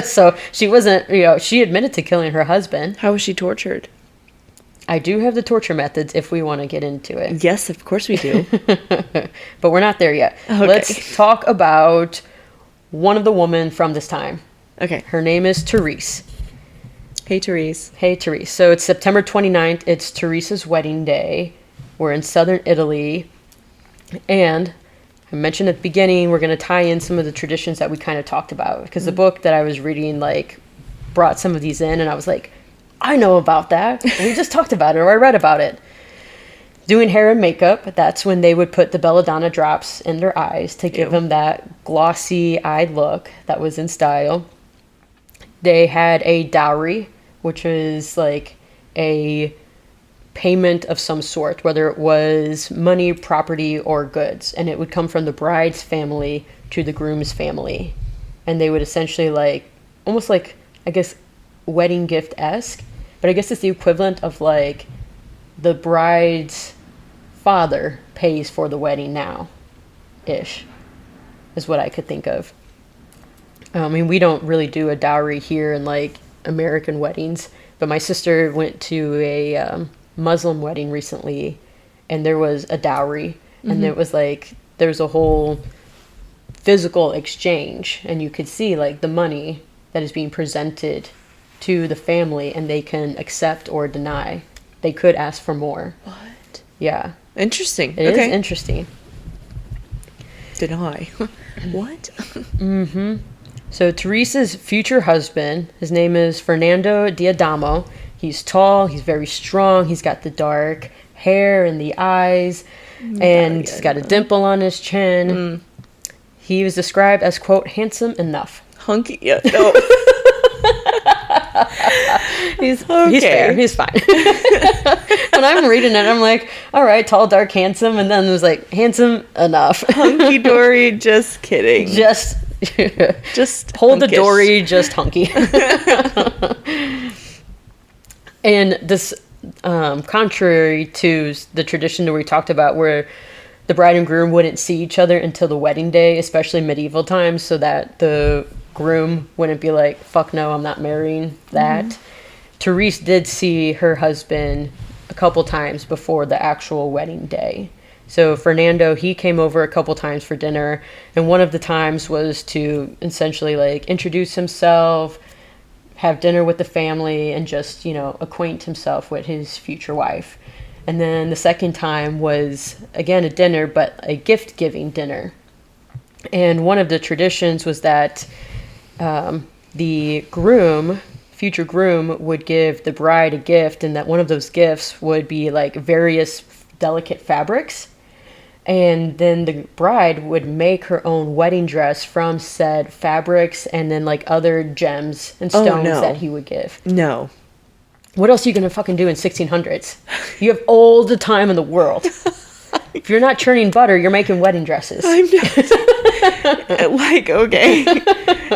So she wasn't, she admitted to killing her husband. How was she tortured? I do have the torture methods if we want to get into it. Yes, of course we do. But we're not there yet. Okay. Let's talk about one of the women from this time. Okay. Her name is Therese. Hey, Therese. Hey, Therese. So it's September 29th. It's Therese's wedding day. We're in southern Italy. And I mentioned at the beginning, we're going to tie in some of the traditions that we kind of talked about. Because the book that I was reading, brought some of these in. And I was like, I know about that. We just talked about it, or I read about it. Doing hair and makeup, that's when they would put the belladonna drops in their eyes to give them that glossy-eyed look that was in style. They had a dowry, which was like a payment of some sort, whether it was money, property, or goods. And it would come from the bride's family to the groom's family. And they would essentially almost like, I guess, wedding gift-esque. But I guess it's the equivalent of the bride's father pays for the wedding now, ish, is what I could think of. I mean, we don't really do a dowry here in American weddings, but my sister went to a Muslim wedding recently, and there was a dowry, and it was there's a whole physical exchange, and you could see the money that is being presented to the family, and they can accept or deny. They could ask for more. What? Yeah. Interesting. It is interesting. Deny. What? Mm-hmm. So Teresa's future husband, his name is Fernando Diadamo. He's tall, he's very strong, he's got the dark hair and the eyes, and he's got a dimple on his chin. He was described as, quote, handsome enough. Hunky? Yeah, no. He's fair. He's fine. When I'm reading it, I'm like, all right, tall, dark, handsome. And then it was handsome enough. Hunky dory, just kidding. Just hold hunkish. the dory, just hunky. And this, contrary to the tradition that we talked about, where the bride and groom wouldn't see each other until the wedding day, especially medieval times, so that the groom wouldn't be like, fuck no, I'm not marrying that. Therese did see her husband a couple times before the actual wedding day. So Fernando, he came over a couple times for dinner, and one of the times was to essentially introduce himself, have dinner with the family, and just, acquaint himself with his future wife. And then the second time was, again, a dinner, but a gift-giving dinner. And one of the traditions was that the future groom, would give the bride a gift, and that one of those gifts would be various delicate fabrics. And then the bride would make her own wedding dress from said fabrics, and then other gems and stones that he would give. No. What else are you going to fucking do in 1600s? You have all the time in the world. If you're not churning butter, you're making wedding dresses. I'm not. Okay.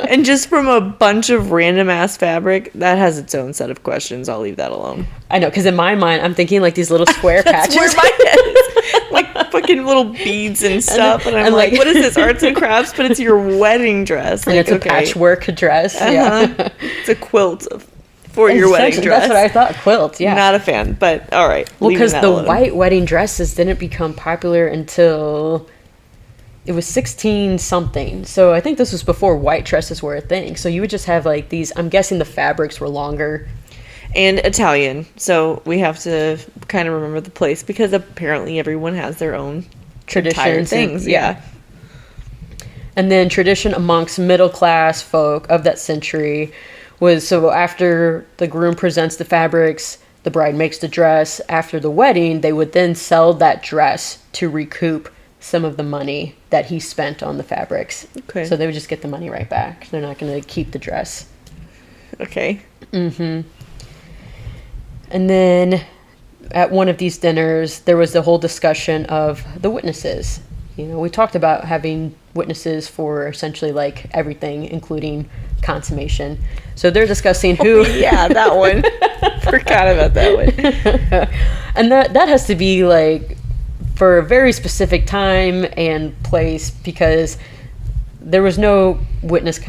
And just from a bunch of random ass fabric, that has its own set of questions. I'll leave that alone. I know, because in my mind, I'm thinking these little square patches. Where my head is. Fucking little beads and stuff. And I'm like, what is this? Arts and crafts? But it's your wedding dress. And it's a patchwork dress. Yeah. It's a quilt for your wedding dress. That's what I thought, quilt, yeah. Not a fan, but all right. Well, because the white wedding dresses didn't become popular until it was 16 something. So I think this was before white dresses were a thing. So you would just have these, I'm guessing the fabrics were longer. And Italian. So we have to kind of remember the place, because apparently everyone has their own traditions things. Yeah. And then tradition amongst middle-class folk of that century was, so after the groom presents the fabrics, the bride makes the dress. After the wedding, they would then sell that dress to recoup some of the money that he spent on the fabrics. Okay. So they would just get the money right back. They're not going to keep the dress. Okay. Mm-hmm. And then at one of these dinners, there was the whole discussion of the witnesses. You know, we talked about having witnesses for essentially like everything, including consummation. So they're discussing who... Oh, yeah, that one. Forgot about that one. And that has to be like for a very specific time and place, because there was no witness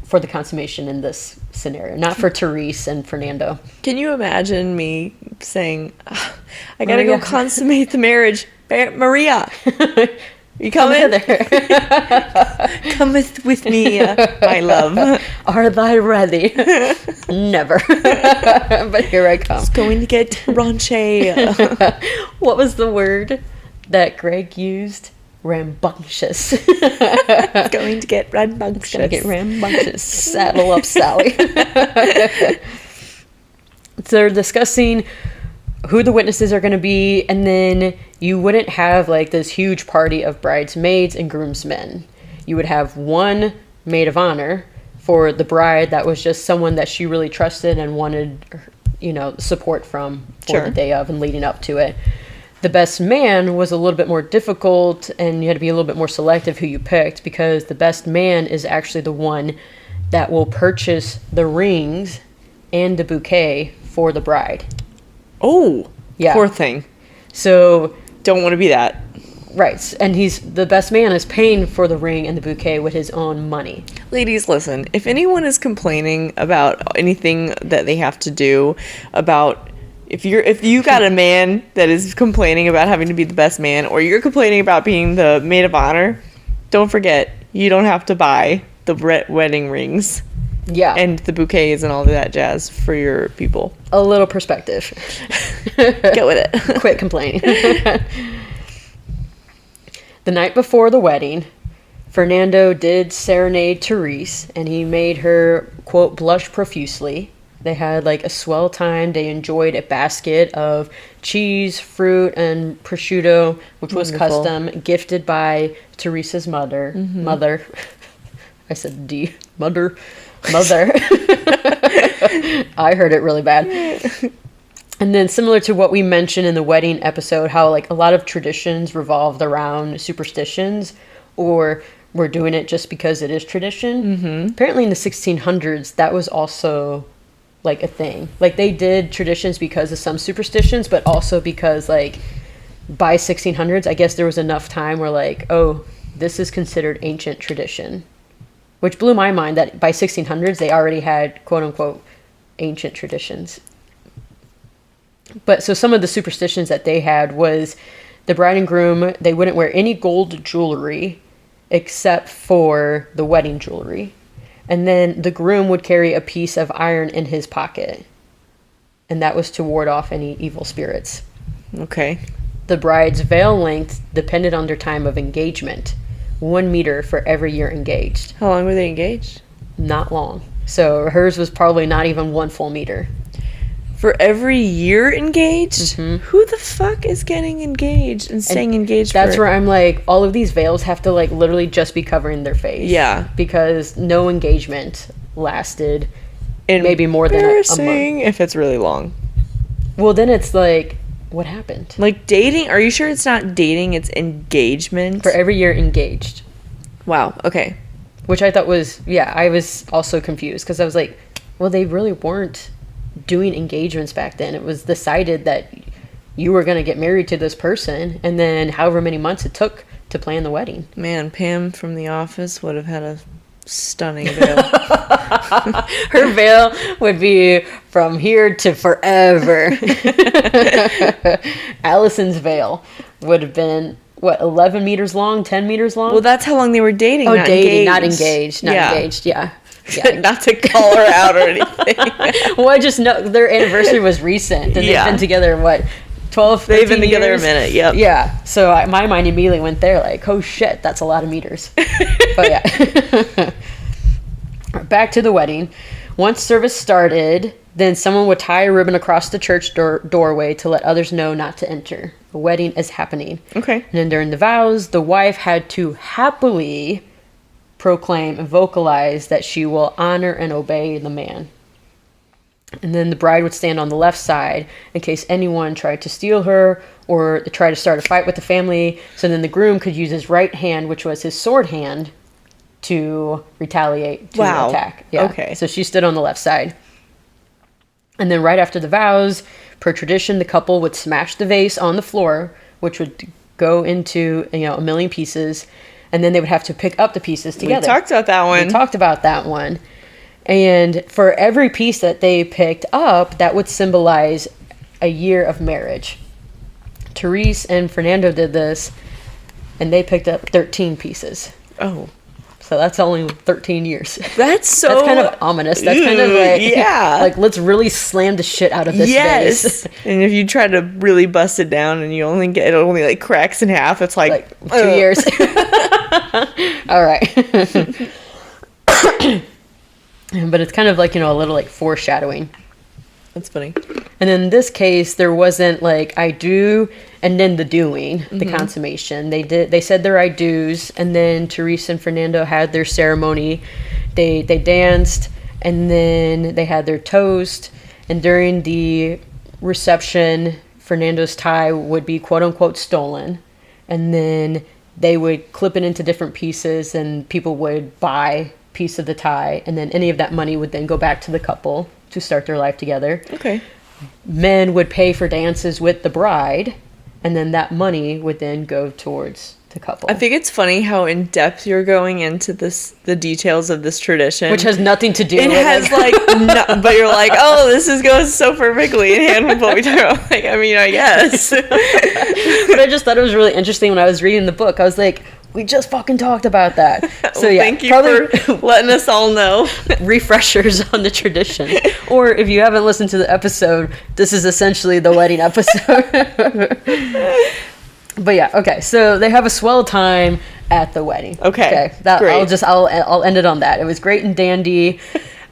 for the consummation in this scenario. Not for Therese and Fernando. Can you imagine me saying, I gotta go consummate the marriage. Maria, you coming? Come with me, my love. Are thy ready? Never. But here I come. It's going to get raunchy. What was the word that Greg used? Rambunctious. It's going to get rambunctious. It's going to get rambunctious. Saddle up, Sally. So they're discussing who the witnesses are going to be, and then you wouldn't have like this huge party of bridesmaids and groomsmen. You would have one maid of honor for the bride that was just someone that she really trusted and wanted, you know, support from for the day of and leading up to it. The best man was a little bit more difficult, and you had to be a little bit more selective who you picked, because the best man is actually the one that will purchase the rings and the bouquet for the bride. Oh, yeah. Poor thing. So don't want to be that. Right. And the best man is paying for the ring and the bouquet with his own money. Ladies, listen, if anyone is complaining about anything that they have to do, about if you got a man that is complaining about having to be the best man, or you're complaining about being the maid of honor, don't forget, you don't have to buy the wedding rings. Yeah. And the bouquets and all of that jazz for your people. A little perspective. Get with it. Quit complaining. The night before the wedding, Fernando did serenade Therese, and he made her, quote, blush profusely. They had like a swell time. They enjoyed a basket of cheese, fruit, and prosciutto, which was custom, gifted by Theresa's mother. Mm-hmm. Mother. I said D. Mother. I heard it really bad. And then similar to what we mentioned in the wedding episode, how like a lot of traditions revolved around superstitions, or we're doing it just because it is tradition. Mm-hmm. Apparently in the 1600s, that was also like a thing. Like they did traditions because of some superstitions, but also because like by 1600s, I guess there was enough time where like, oh, this is considered ancient tradition. Which blew my mind that by 1600s, they already had, quote unquote, ancient traditions. But so some of the superstitions that they had was the bride and groom, they wouldn't wear any gold jewelry except for the wedding jewelry. And then the groom would carry a piece of iron in his pocket. And that was to ward off any evil spirits. Okay. The bride's veil length depended on their time of engagement. 1 meter for every year engaged. How long were they engaged? Not long. So hers was probably not even 1 full meter. For every year engaged? Mm-hmm. Who the fuck is getting engaged and staying engaged That's where I'm like, all of these veils have to like literally just be covering their face. Yeah. Because no engagement lasted maybe more than a month. If it's really long. Well, then it's like, what happened? Like dating? Are you sure it's not dating? It's engagement? For every year engaged. Wow. Okay. Which I thought was, I was also confused because I was like, well, they really weren't doing engagements back then. It was decided that you were going to get married to this person, and then however many months it took to plan the wedding. Man, Pam from The Office would have had a stunning veil. Her veil would be from here to forever. Allison's veil would have been, 11 meters long, 10 meters long? Well, that's how long they were dating. Oh, dating, not engaged. Not engaged, yeah. Not to call her out or anything. Well, I just know their anniversary was recent, and they've been together, 12, They've been 13 together years. a minute, yep. Yeah, so my mind immediately went there, like, oh shit, that's a lot of meters. But yeah. Back to the wedding. Once service started, then someone would tie a ribbon across the church doorway to let others know not to enter. The wedding is happening. Okay. And then during the vows, the wife had to happily proclaim and vocalize that she will honor and obey the man. And then the bride would stand on the left side in case anyone tried to steal her or try to start a fight with the family. So then the groom could use his right hand, which was his sword hand, to retaliate, to attack. Yeah. Okay. So she stood on the left side. And then right after the vows, per tradition, the couple would smash the vase on the floor, which would go into, a million pieces. And then they would have to pick up the pieces together. We talked about that one. We talked about that one. And for every piece that they picked up, that would symbolize a year of marriage. Therese and Fernando did this, and they picked up 13 pieces. Oh. So that's only 13 years. That's kind of ominous. That's kind of like, yeah. Like, let's really slam the shit out of this vase. And if you try to really bust it down and you only get, it only like cracks in half, it's like 2 years. All right. But it's kind of like, a little like foreshadowing. That's funny. And in this case, there wasn't like I do and then the doing, the consummation. They said their I do's, and then Therese and Fernando had their ceremony. They danced, and then they had their toast. And during the reception, Fernando's tie would be quote unquote stolen, and then they would clip it into different pieces, and people would buy piece of the tie, and then any of that money would then go back to the couple to start their life together. Okay. Men would pay for dances with the bride, and then that money would then go towards the couple. I think it's funny how in depth you're going into the details of this tradition, which has nothing to do it with has like no, but you're like, oh, this goes so perfectly in hand with what we talk about. Like, I mean, I guess. But I just thought it was really interesting when I was reading the book. I was like, we just fucking talked about that. So well, yeah, thank you for letting us all know. Refreshers on the tradition. Or if you haven't listened to the episode, this is essentially the wedding episode. But yeah, okay. So they have a swell time at the wedding. Okay. Great. I'll end it on that. It was great and dandy,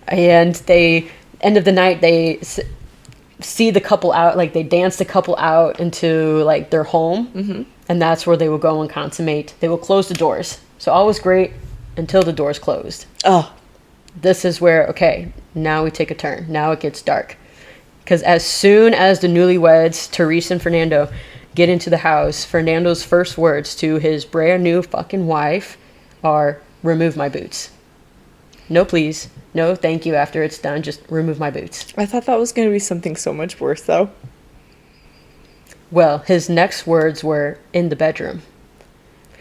and end of the night they see the couple out, like they dance the couple out into like their home, and that's where they will go and consummate. They will close the doors. So all was great until the doors closed. Oh, this is where now we take a turn. Now it gets dark, because as soon as the newlyweds, Therese and Fernando, get into the house, Fernando's first words to his brand new fucking wife are, "Remove my boots." No, please. No, thank you. After it's done, just remove my boots. I thought that was going to be something so much worse, though. Well, his next words were, "In the bedroom."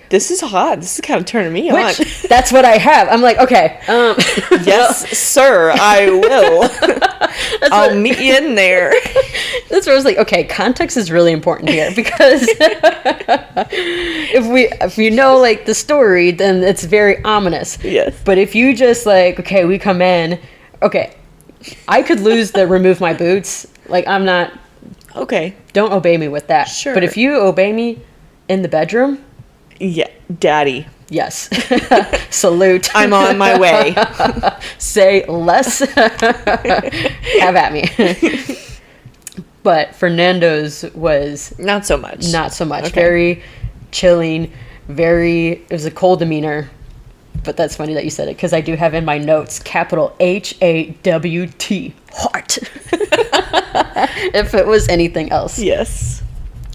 This is hot. This is kind of turning me on. That's what I have. I'm like, okay. Yes, sir, I will. I'll meet you in there. That's where I was like, okay, context is really important here, because if you know like the story, then it's very ominous. Yes. But if you just like, okay, we come in, okay, I could lose the remove my boots. Like, I'm not. Okay. Don't obey me with that. Sure. But if you obey me in the bedroom. Yeah, daddy. Yes. Salute. I'm on my way. Say less. Have at me. But Fernando's was not so much. Not so much. Okay. Very chilling. It was a cold demeanor. But that's funny that you said it, because I do have in my notes capital HAWT, heart. If it was anything else. Yes.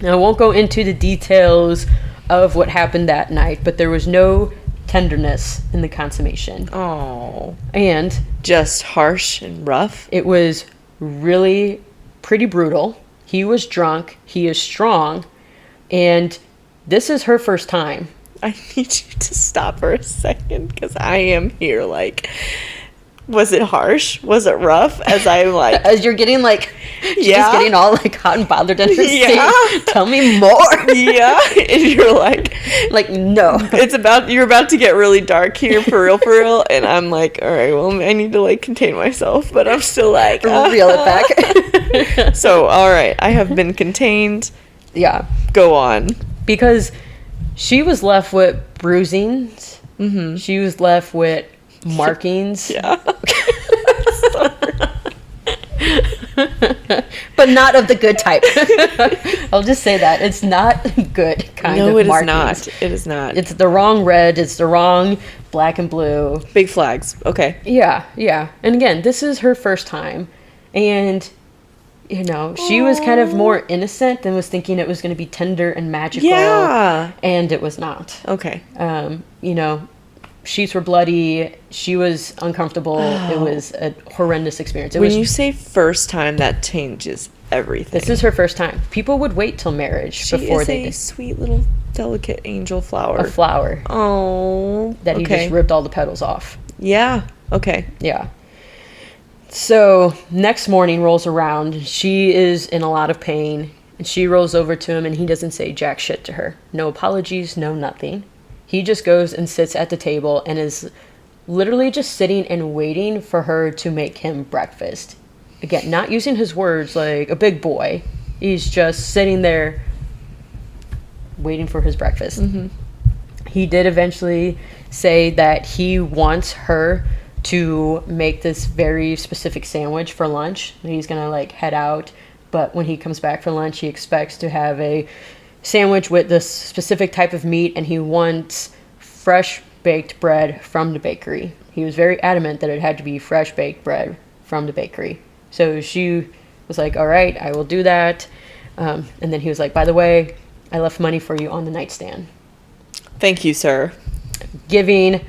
Now, I won't go into the details of what happened that night, but there was no tenderness in the consummation. Oh. And just harsh and rough. It was really pretty brutal. He was drunk. He is strong. And this is her first time. I need you to stop for a second, because I am here like, was it harsh? Was it rough? As I'm like, as you're getting like, she's getting all like hot and bothered in her seat. Tell me more. Yeah. And you're like, Like, no. You're about to get really dark here, for real, and I'm like, all right, well, I need to, like, contain myself, but I'm still like... Reel it back. So, all right, I have been contained. Yeah. Go on. Because she was left with bruisings. Mm-hmm. She was left with markings. Yeah. But not of the good type. I'll just say that. It's not good kind of markings. No, it is not. It is not. It's the wrong red. It's the wrong black and blue. Big flags. Okay. Yeah, yeah. And again, this is her first time. And, you know, she was kind of more innocent and was thinking it was going to be tender and magical. Yeah. And it was not. Okay. You know, sheets were bloody. She was uncomfortable. It was a horrendous experience. When you say first time, that changes everything. This is her first time. People would wait till marriage before they did. She is a sweet little delicate angel flower. A flower. Oh. That he just ripped all the petals off. Yeah. Okay. Yeah. So next morning rolls around. She is in a lot of pain. And she rolls over to him and he doesn't say jack shit to her. No apologies, no nothing. He just goes and sits at the table and is literally just sitting and waiting for her to make him breakfast. Again, not using his words like a big boy. He's just sitting there waiting for his breakfast. Mm-hmm. He did eventually say that he wants her to make this very specific sandwich for lunch. He's going to like head out, but when he comes back for lunch, he expects to have a sandwich with this specific type of meat, and he wants fresh baked bread from the bakery. He was very adamant that it had to be fresh baked bread from the bakery. So she was like, all right, I will do that. And then he was like, by the way, I left money for you on the nightstand. Thank you, sir. Giving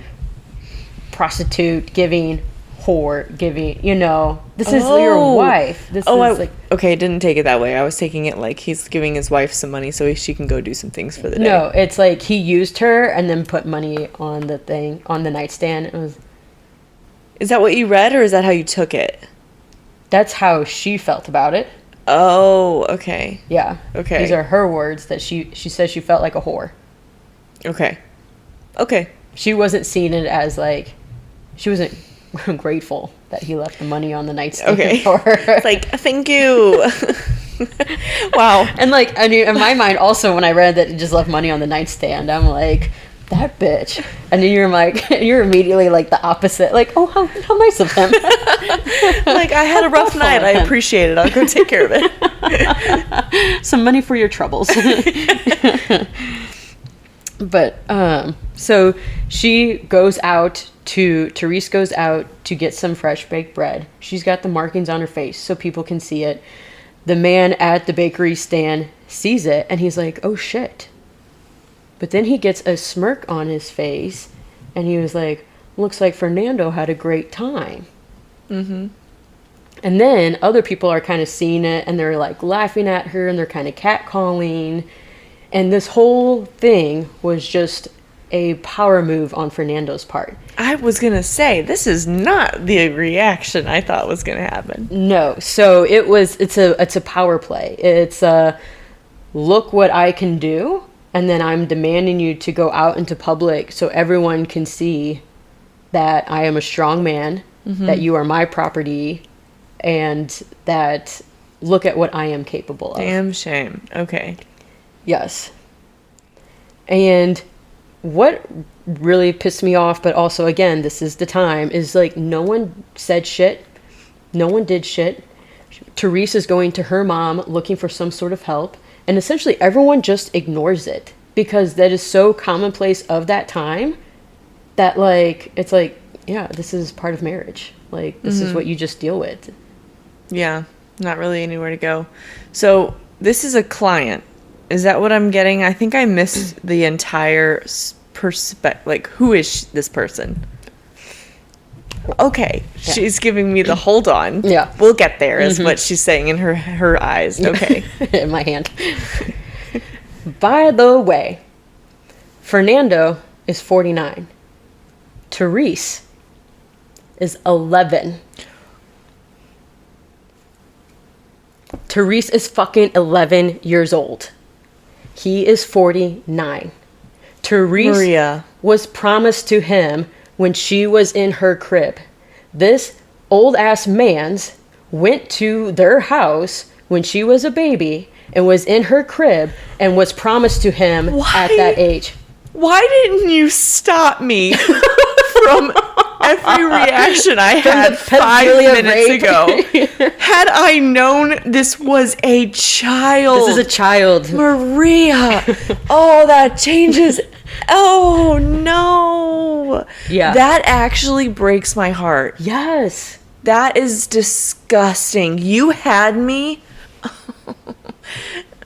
prostitute, giving whore, giving, you know, this is your wife. This is like, okay, didn't take it that way. I was taking it like he's giving his wife some money so she can go do some things for the day. No, it's like he used her and then put money on the thing, on the nightstand. Is that what you read, or is that how you took it? That's how she felt about it. Oh, okay. Yeah. Okay. These are her words that she says she felt like a whore. Okay. Okay. She wasn't seeing it as like, she wasn't grateful that he left the money on the nightstand for her. It's like, thank you. Wow. And like, I mean, in my mind also, when I read that he just left money on the nightstand, I'm like, that bitch. And then you're like, you're immediately like the opposite. Like, oh, how nice of him. Like, I had a rough night. I appreciate it. I'll go take care of it. Some money for your troubles. But, so she goes out Therese goes out to get some fresh baked bread. She's got the markings on her face so people can see it. The man at the bakery stand sees it and he's like, oh shit. But then he gets a smirk on his face and he was like, looks like Fernando had a great time. Mm-hmm. And then other people are kind of seeing it and they're like laughing at her and they're kind of catcalling. And this whole thing was just a power move on Fernando's part. I was going to say, this is not the reaction I thought was going to happen. No. So it's a power play. It's look what I can do. And then I'm demanding you to go out into public so everyone can see that I am a strong man, mm-hmm. that you are my property, and that look at what I am capable of. Damn shame. Okay. Yes. And what really pissed me off, but also, again, this is the time, is like no one said shit. No one did shit. Therese is going to her mom looking for some sort of help. And essentially everyone just ignores it because that is so commonplace of that time that like, it's like, yeah, this is part of marriage. Like, this mm-hmm. is what you just deal with. Yeah. Not really anywhere to go. So this is a client. Is that what I'm getting? I think I missed the entire perspective. Like, who is this person? Okay. Yeah. She's giving me the hold on. Yeah. We'll get there, is mm-hmm. what she's saying in her eyes. Okay. In my hand. By the way, Fernando is 49. Therese is 11. Therese is fucking 11 years old. He is 49. Therese Maria was promised to him when she was in her crib. This old-ass man's went to their house when she was a baby and was in her crib and was promised to him at that age. Why didn't you stop me from every reaction I had 5 minutes ago? Had I known this was a child. This is a child. Maria. Oh, that changes. Oh, no. Yeah. That actually breaks my heart. Yes. That is disgusting. You had me.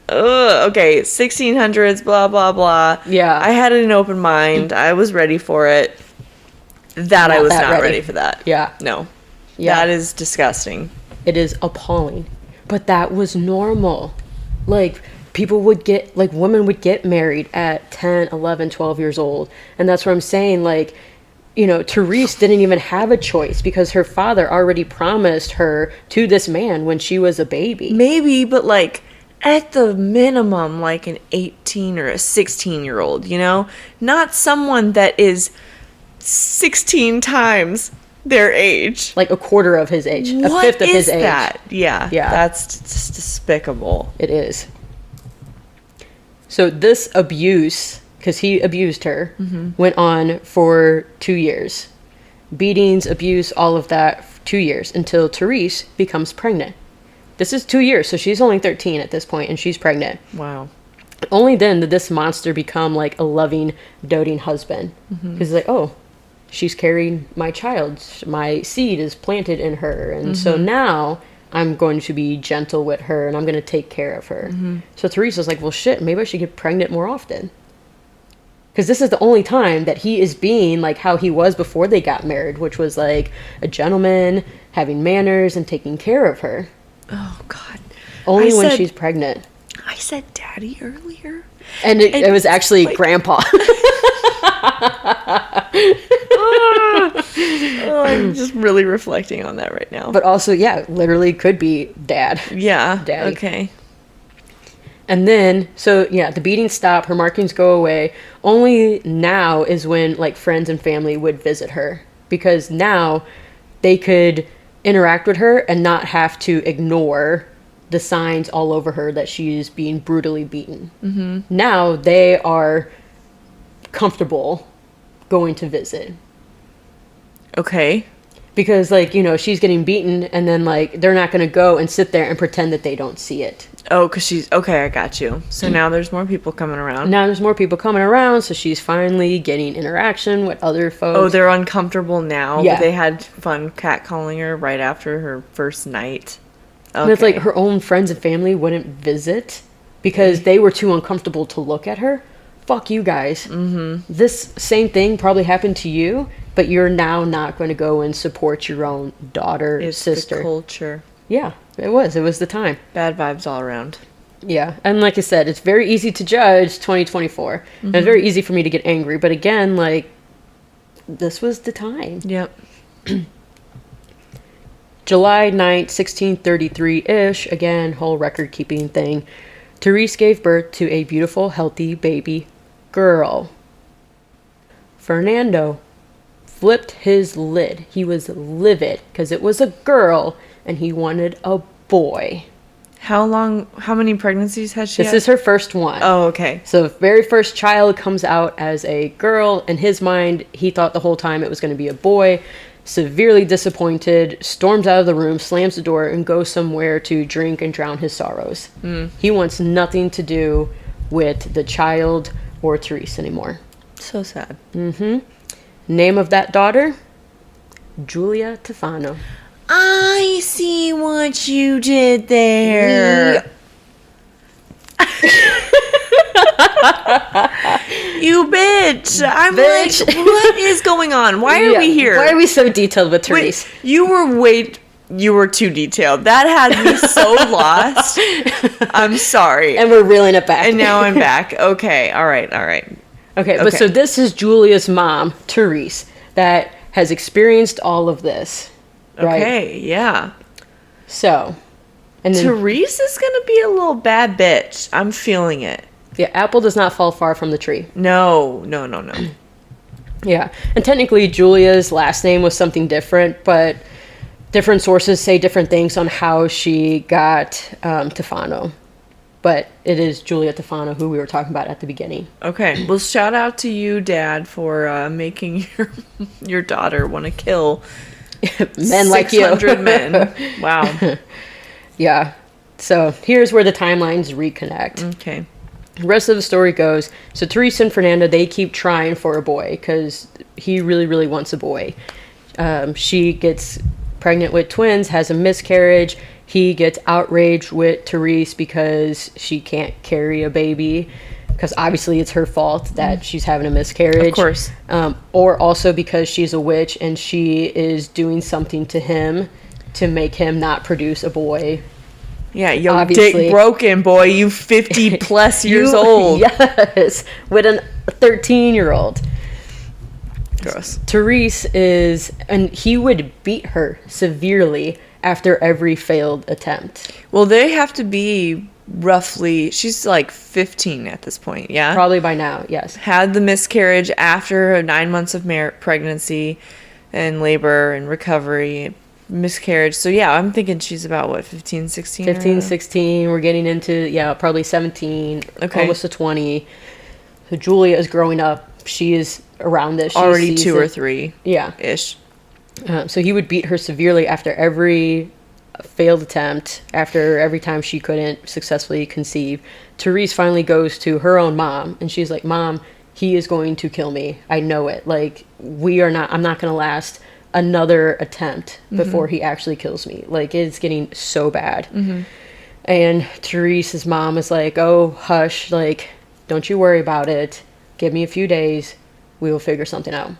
Ugh, okay, 1600s, blah, blah, blah. Yeah. I had an open mind. I was ready for it. I was not ready for that. Yeah. No. Yeah. That is disgusting. It is appalling. But that was normal. Like, women would get married at 10, 11, 12 years old. And that's what I'm saying. Like, Therese didn't even have a choice because her father already promised her to this man when she was a baby. Maybe, but like, at the minimum, like an 18 or a 16-year-old, Not someone that is 16 times their age. Like a quarter of his age. A fifth of his age. That? Yeah. Yeah. That's just despicable. It is. So this abuse, because he abused her, went on for 2 years. Beatings, abuse, all of that, 2 years, until Therese becomes pregnant. This is 2 years, so she's only 13 at this point, and she's pregnant. Wow. Only then did this monster become, like, a loving, doting husband. Because he's like, oh, she's carrying my child. My seed is planted in her. And so now I'm going to be gentle with her, and I'm going to take care of her. So Therese was like, well, shit, maybe I should get pregnant more often. Because this is the only time that he is being, like, how he was before they got married, which was, like, a gentleman, having manners, and taking care of her. Oh, God. Only when she's pregnant. I said daddy earlier. And it was actually like, grandpa. I'm just really reflecting on that right now. But also, yeah, literally could be dad. Yeah. Daddy. Okay. And then, so yeah, the beatings stop, her markings go away. Only now is when, like, friends and family would visit her. Because now they could interact with her and not have to ignore the signs all over her that she's being brutally beaten. Now they are comfortable going to visit. Okay. Because, like, she's getting beaten, and then, like, they're not going to go and sit there and pretend that they don't see it. Oh, because she's... Okay, I got you. So now there's more people coming around. Now there's more people coming around, so she's finally getting interaction with other folks. Oh, they're uncomfortable now? Yeah. But they had fun catcalling her right after her first night? Okay. And it's like her own friends and family wouldn't visit because they were too uncomfortable to look at her. Fuck you guys. This same thing probably happened to you, but you're now not going to go and support your own daughter, It's sister. the culture. Yeah, it was. It was the time. Bad vibes all around. Yeah, and like I said, it's very easy to judge 2024. And it's very easy for me to get angry. But again, like, this was the time. Yep. July 9th, 1633-ish, again, whole record-keeping thing. Therese gave birth to a beautiful, healthy baby girl. Fernando flipped his lid. He was livid because it was a girl and he wanted a boy. How many pregnancies has she had? This is her first one. Oh, okay. So the very first child comes out as a girl. In his mind, he thought the whole time it was going to be a boy. Severely disappointed, storms out of the room, slams the door, and goes somewhere to drink and drown his sorrows. He wants nothing to do with the child or Therese anymore. So sad. Name of that daughter? Guilia Tofana. I see what you did there. You bitch. I'm Bitch. like, what is going on? Why are we here? Why are we so detailed with Therese? Wait, you were too detailed. That had me so lost. I'm sorry. And we're reeling it back. And now I'm back. Okay. All right. Okay, but so this is Julia's mom, Therese, that has experienced all of this. Right? Okay, yeah. So, and then Therese is going to be a little bad bitch. I'm feeling it. Yeah, apple does not fall far from the tree. No. Yeah, and technically Julia's last name was something different, but different sources say different things on how she got Tofano. But it is Guilia Tofana who we were talking about at the beginning. Okay, well, shout out to you, Dad, for making your daughter want to kill men like you. 600 men. Wow. Yeah. So here's where the timelines reconnect. Okay. The rest of the story goes, so Teresa and Fernanda, they keep trying for a boy because he really, really wants a boy. She gets pregnant with twins, has a miscarriage. He gets outraged with Therese because she can't carry a baby, because obviously it's her fault that she's having a miscarriage. Of course. Or also because she's a witch and she is doing something to him to make him not produce a boy. Yeah, your Obviously. dick broken, boy. You 50 plus years old. Yes, with a 13-year-old. Gross. Therese is, and he would beat her severely after every failed attempt. Well, they have to be roughly, she's like 15 at this point, yeah? Probably by now, yes. Had the miscarriage after 9 months of pregnancy and labor and recovery, miscarriage. So yeah, I'm thinking she's about what, 15, 16? 15, 16, we're getting into, yeah, probably 17, Okay. almost to 20. So Julia is growing up. She is around this. She Already sees 2 or it. 3 Yeah. ish. So he would beat her severely after every failed attempt, after every time she couldn't successfully conceive. Therese finally goes to her own mom, and she's like, Mom, he is going to kill me. I know it. Like, I'm not going to last another attempt before he actually kills me. Like, it's getting so bad. And Therese's mom is like, oh, hush, like, don't you worry about it. Give me a few days. We will figure something out.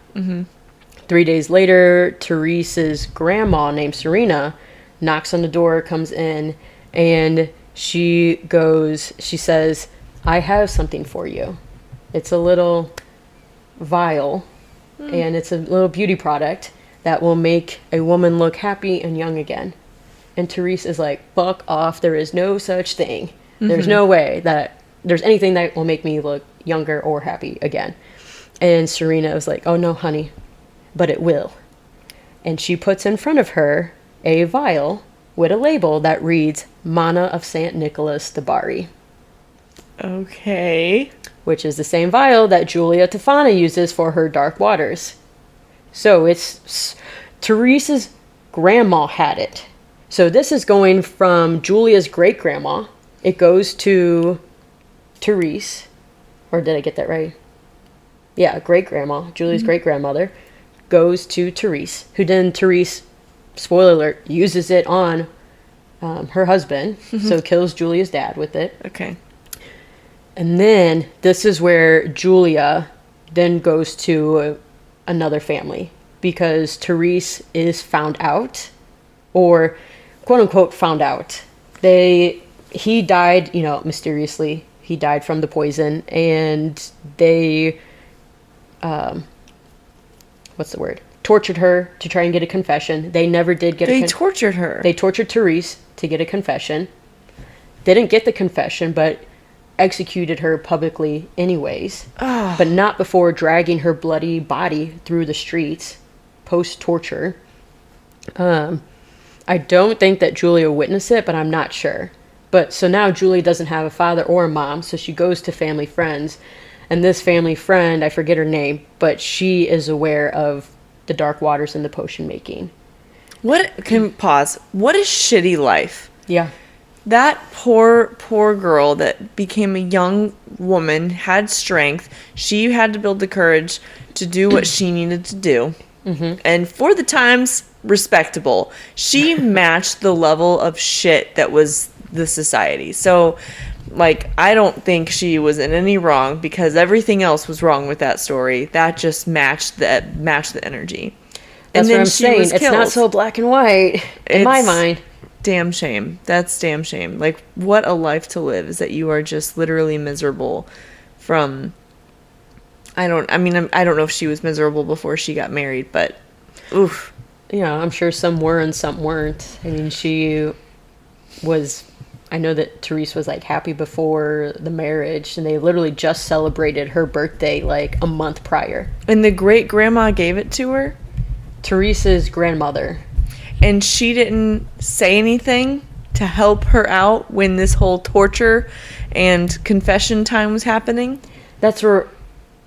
3 days later, Therese's grandma named Serena knocks on the door, comes in, and she says, I have something for you. It's a little vial, and it's a little beauty product that will make a woman look happy and young again. And Therese is like, fuck off. There is no such thing. There's no way that there's anything that will make me look younger or happy again. And Serena was like, oh no, honey, but it will. And she puts in front of her a vial with a label that reads Mana of St. Nicholas de Bari. Okay. Which is the same vial that Guilia Tofana uses for her dark waters. So it's Therese's grandma had it. So this is going from Julia's great-grandma. It goes to Therese. Or did I get that right? Yeah, great-grandma. Julia's great-grandmother goes to Therese, who then Therese, spoiler alert, uses it on her husband. So kills Julia's dad with it. Okay. And then this is where Julia then goes to another family, because Therese is found out, or quote unquote found out. He died, mysteriously. He died from the poison, and they, tortured her to try and get a confession. They never did get They tortured her. They tortured Therese to get a confession. Didn't get the confession, but executed her publicly anyways. But not before dragging her bloody body through the streets post-torture. I don't think that Julia witnessed it, but I'm not sure. But so now Julia doesn't have a father or a mom, so she goes to family friends. And this family friend, I forget her name, but she is aware of the dark waters and the potion making. Pause. What a shitty life. Yeah. That poor girl that became a young woman, had strength. She had to build the courage to do what she needed to do. And for the times, respectable. She matched the level of shit that was the society. So, I don't think she was in any wrong, because everything else was wrong with that story. That just matched the energy. That's what I'm saying. It's not so black and white in my mind. Damn shame. That's damn shame. What a life to live, is that you are just literally miserable from... I don't know if she was miserable before she got married, but oof. Yeah, I'm sure some were and some weren't. I mean, she was I know that Therese was like happy before the marriage, and they literally just celebrated her birthday like a month prior. And the great grandma gave it to her? Therese's grandmother. And she didn't say anything to help her out when this whole torture and confession time was happening? That's where,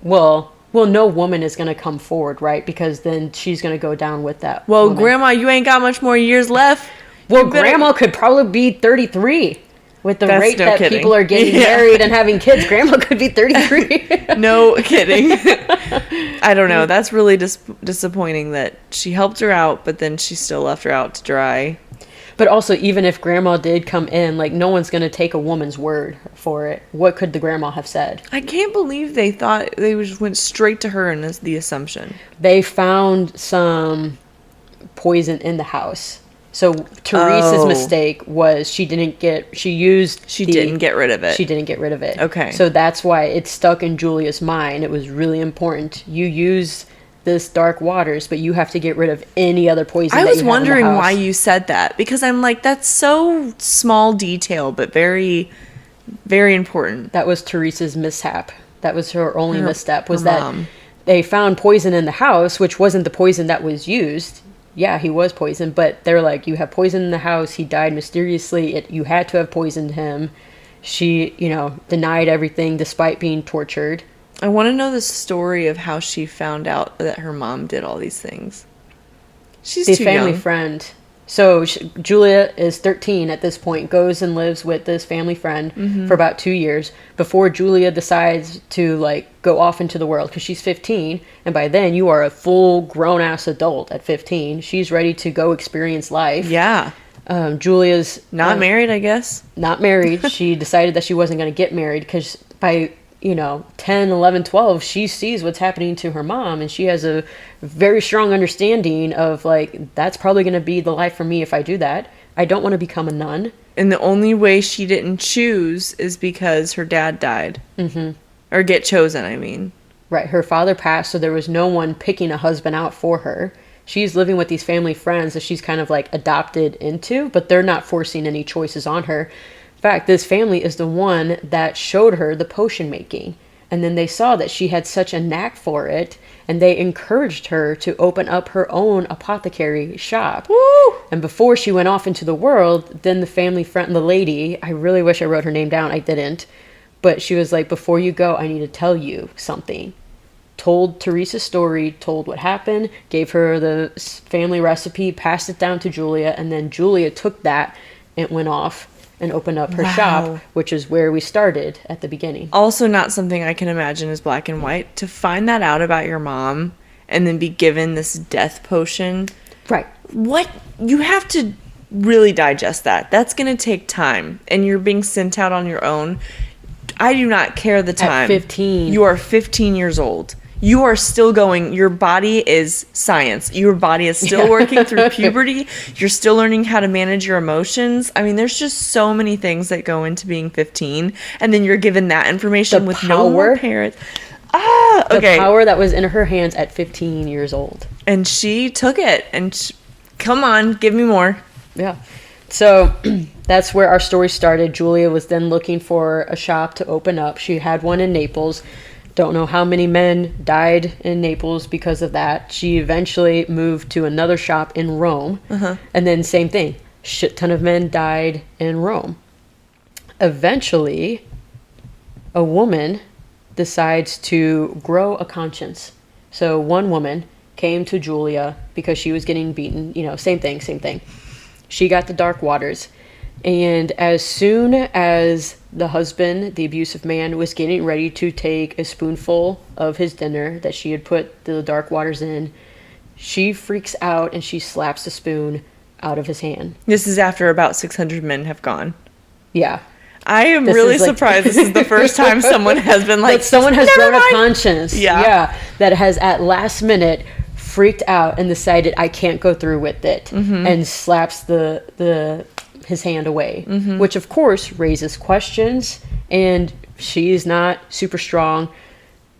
well, no woman is going to come forward, right? Because then she's going to go down with that. Well, woman. Grandma, you ain't got much more years left. Well, Grandma could probably be 33. With the rate no that kidding. people are getting married and having kids, Grandma could be 33. No kidding. I don't know. That's really disappointing that she helped her out, but then she still left her out to dry. But also, even if Grandma did come in, like, no one's going to take a woman's word for it. What could the Grandma have said? I can't believe they thought they just went straight to her and the assumption. They found some poison in the house. So Therese's mistake was she didn't get rid of it. She didn't get rid of it. Okay. So that's why it stuck in Julia's mind. It was really important. You use this dark waters, but you have to get rid of any other poison. I was wondering why you said that, because I'm like, that's so small detail, but very, very important. That was Therese's mishap. That was her only misstep, was that they found poison in the house, which wasn't the poison that was used. Yeah, he was poisoned, but they're like, you have poison in the house. He died mysteriously. You had to have poisoned him. She, denied everything despite being tortured. I want to know the story of how she found out that her mom did all these things. She's too young. Family friend. So Julia is 13 at this point, goes and lives with this family friend for about 2 years before Julia decides to go off into the world, because she's 15, and by then you are a full grown-ass adult at 15. She's ready to go experience life. Yeah. Julia's not married, I guess. Not married. She decided that she wasn't going to get married because by 10, 11, 12, she sees what's happening to her mom, and she has a very strong understanding of, that's probably going to be the life for me if I do that. I don't want to become a nun. And the only way she didn't choose is because her dad died. Mm-hmm. Or get chosen, I mean. Right. Her father passed, so there was no one picking a husband out for her. She's living with these family friends that she's kind of, adopted into, but they're not forcing any choices on her. In fact, this family is the one that showed her the potion making. And then they saw that she had such a knack for it, and they encouraged her to open up her own apothecary shop. Woo! And before she went off into the world, then the family friend, the lady, I really wish I wrote her name down, I didn't, but she was like, before you go, I need to tell you something. Told Therese's story, told what happened, gave her the family recipe, passed it down to Julia, and then Julia took that and went off and opened up her shop, which is where we started at the beginning. Also not something I can imagine is black and white. To find that out about your mom and then be given this death potion. Right. What? You have to really digest that. That's going to take time. And you're being sent out on your own. I do not care the time. At 15. You are 15 years old. You are still going, your body is science. Your body is still working through puberty. You're still learning how to manage your emotions. I mean, there's just so many things that go into being 15. And then you're given that information with no more parents. Okay. The power that was in her hands at 15 years old. And she took it. And come on, give me more. Yeah. So that's where our story started. Julia was then looking for a shop to open up. She had one in Naples. Don't know how many men died in Naples because of that. She eventually moved to another shop in Rome. And then same thing. Shit ton of men died in Rome. Eventually, a woman decides to grow a conscience. So one woman came to Julia because she was getting beaten. Same thing. She got the dark waters. And as soon as the husband, the abusive man, was getting ready to take a spoonful of his dinner that she had put the dark waters in, she freaks out and she slaps the spoon out of his hand. This is after about 600 men have gone. Yeah. I am really surprised this is the first time someone has been like, that someone has grown a conscience. Yeah. That has at last minute freaked out and decided I can't go through with it, and slaps his hand away, which of course raises questions. And she's not super strong.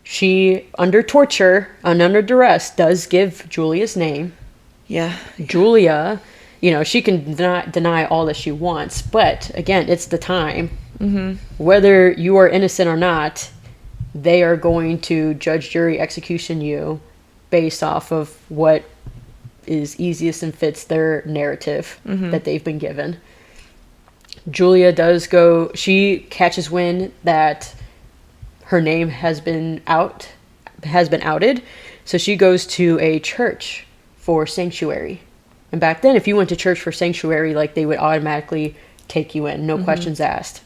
She, under torture and under duress, does give Julia's name. Yeah. Julia she can deny all that she wants, but again, it's the time. Mm-hmm. Whether you are innocent or not, they are going to judge, jury, execution you based off of what is easiest and fits their narrative that they've been given. Julia she catches wind that her name has been outed, so she goes to a church for sanctuary. And back then, if you went to church for sanctuary, like, they would automatically take you in, no questions asked.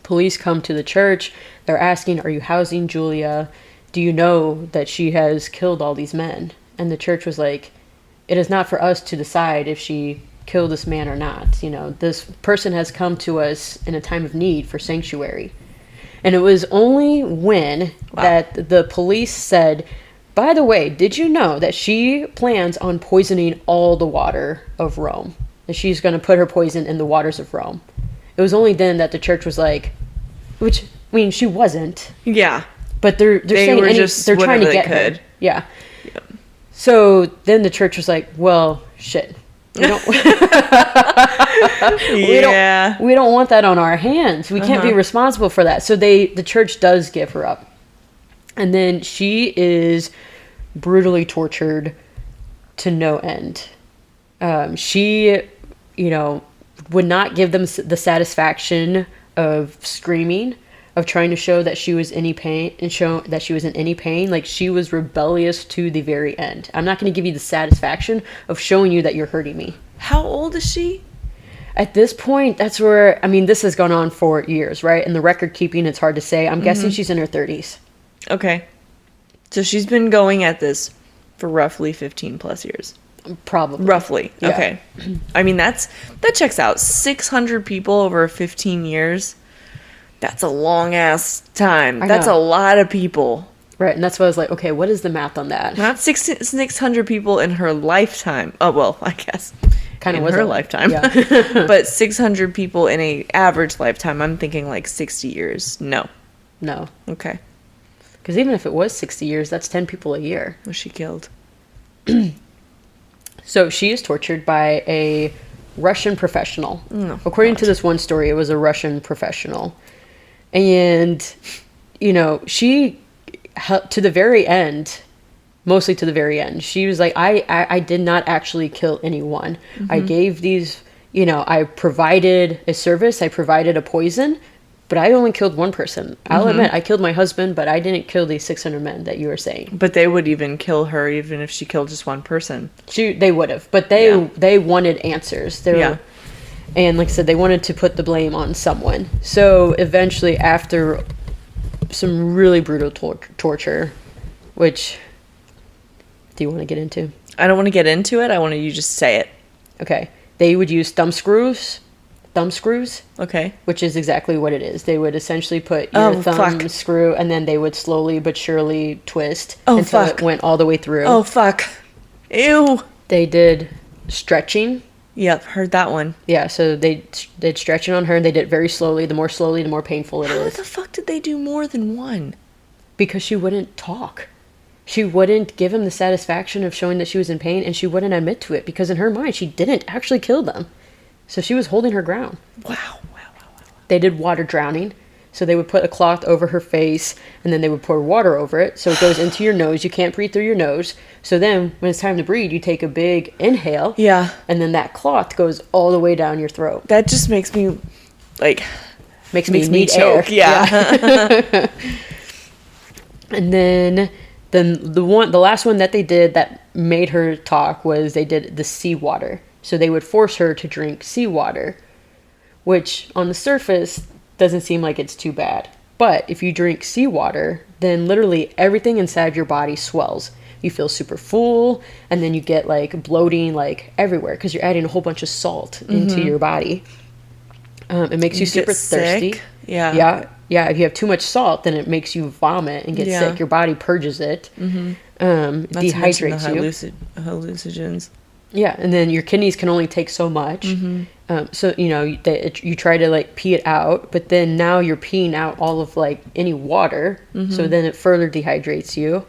Police come to the church. They're asking, are you housing Julia? Do you know that she has killed all these men? And the church was like, it is not for us to decide if she killed this man or not. This person has come to us in a time of need for sanctuary. And it was only when that the police said, by the way, did you know that she plans on poisoning all the water of Rome? That she's going to put her poison in the waters of Rome. It was only then that the church was like, which, I mean, she wasn't. Yeah. But they're saying they're trying to get her. Yeah. Yep. So then the church was like, well, shit. We don't, we don't want that on our hands. We can't be responsible for that. So the church does give her up. And then she is brutally tortured to no end. She, would not give them the satisfaction of screaming, of trying to show that she was in any pain. Like, she was rebellious to the very end. I'm not going to give you the satisfaction of showing you that you're hurting me. How old is she? At this point, that's where, this has gone on for years, right? And the record keeping, it's hard to say. I'm guessing she's in her 30s. Okay. So she's been going at this for roughly 15 plus years. Probably. Roughly. Yeah. Okay. That checks out. 600 people over 15 years. That's a long ass time. That's a lot of people. Right. And that's why I was like, okay, what is the math on that? Not 600 people in her lifetime. Oh, well, I guess. Kind of in was her lifetime. Yeah. But 600 people in a average lifetime, I'm thinking like 60 years. No. Okay. Because even if it was 60 years, that's 10 people a year. Was she killed? So she is tortured by a Russian professional. Oh, According to this one story, it was a Russian professional. And, she, to the very end, mostly to the very end, she was like, I did not actually kill anyone. I gave these, I provided a service, I provided a poison, but I only killed one person. I'll admit, I killed my husband, but I didn't kill these 600 men that you were saying. But they would even kill her even if she killed just one person. They would have, but they wanted answers. And like I said, they wanted to put the blame on someone. So eventually, after some really brutal torture, which, do you want to get into? I don't want to get into it. I want you to just say it. Okay. They would use thumb screws. Okay. Which is exactly what it is. They would essentially put your thumb screw, and then they would slowly but surely twist until it went all the way through. Oh, fuck. Ew. They did stretching. Yep, heard that one. Yeah, so they did stretching on her, and they did it very slowly. The more painful it is. How the fuck did they do more than one? Because she wouldn't talk. She wouldn't give him the satisfaction of showing that she was in pain, and she wouldn't admit to it, because in her mind, she didn't actually kill them. So she was holding her ground. Wow. They did water drowning. So they would put a cloth over her face, and then they would pour water over it. So it goes into your nose. You can't breathe through your nose. So then when it's time to breathe, you take a big inhale. Yeah. And then that cloth goes all the way down your throat. That just makes me, Makes me choke. Yeah. And then the last one that they did that made her talk was they did the seawater. So they would force her to drink seawater, which on the surface doesn't seem like it's too bad. But if you drink seawater, then literally everything inside your body swells. You feel super full, and then you get bloating everywhere because you're adding a whole bunch of salt into your body. It makes you super thirsty. Sick. Yeah. Yeah. If you have too much salt, then it makes you vomit and get sick. Your body purges it. Dehydrates you. Hallucinogens. Yeah, and then your kidneys can only take so much. So, you try to pee it out, but then now you're peeing out all of any water. So then it further dehydrates you.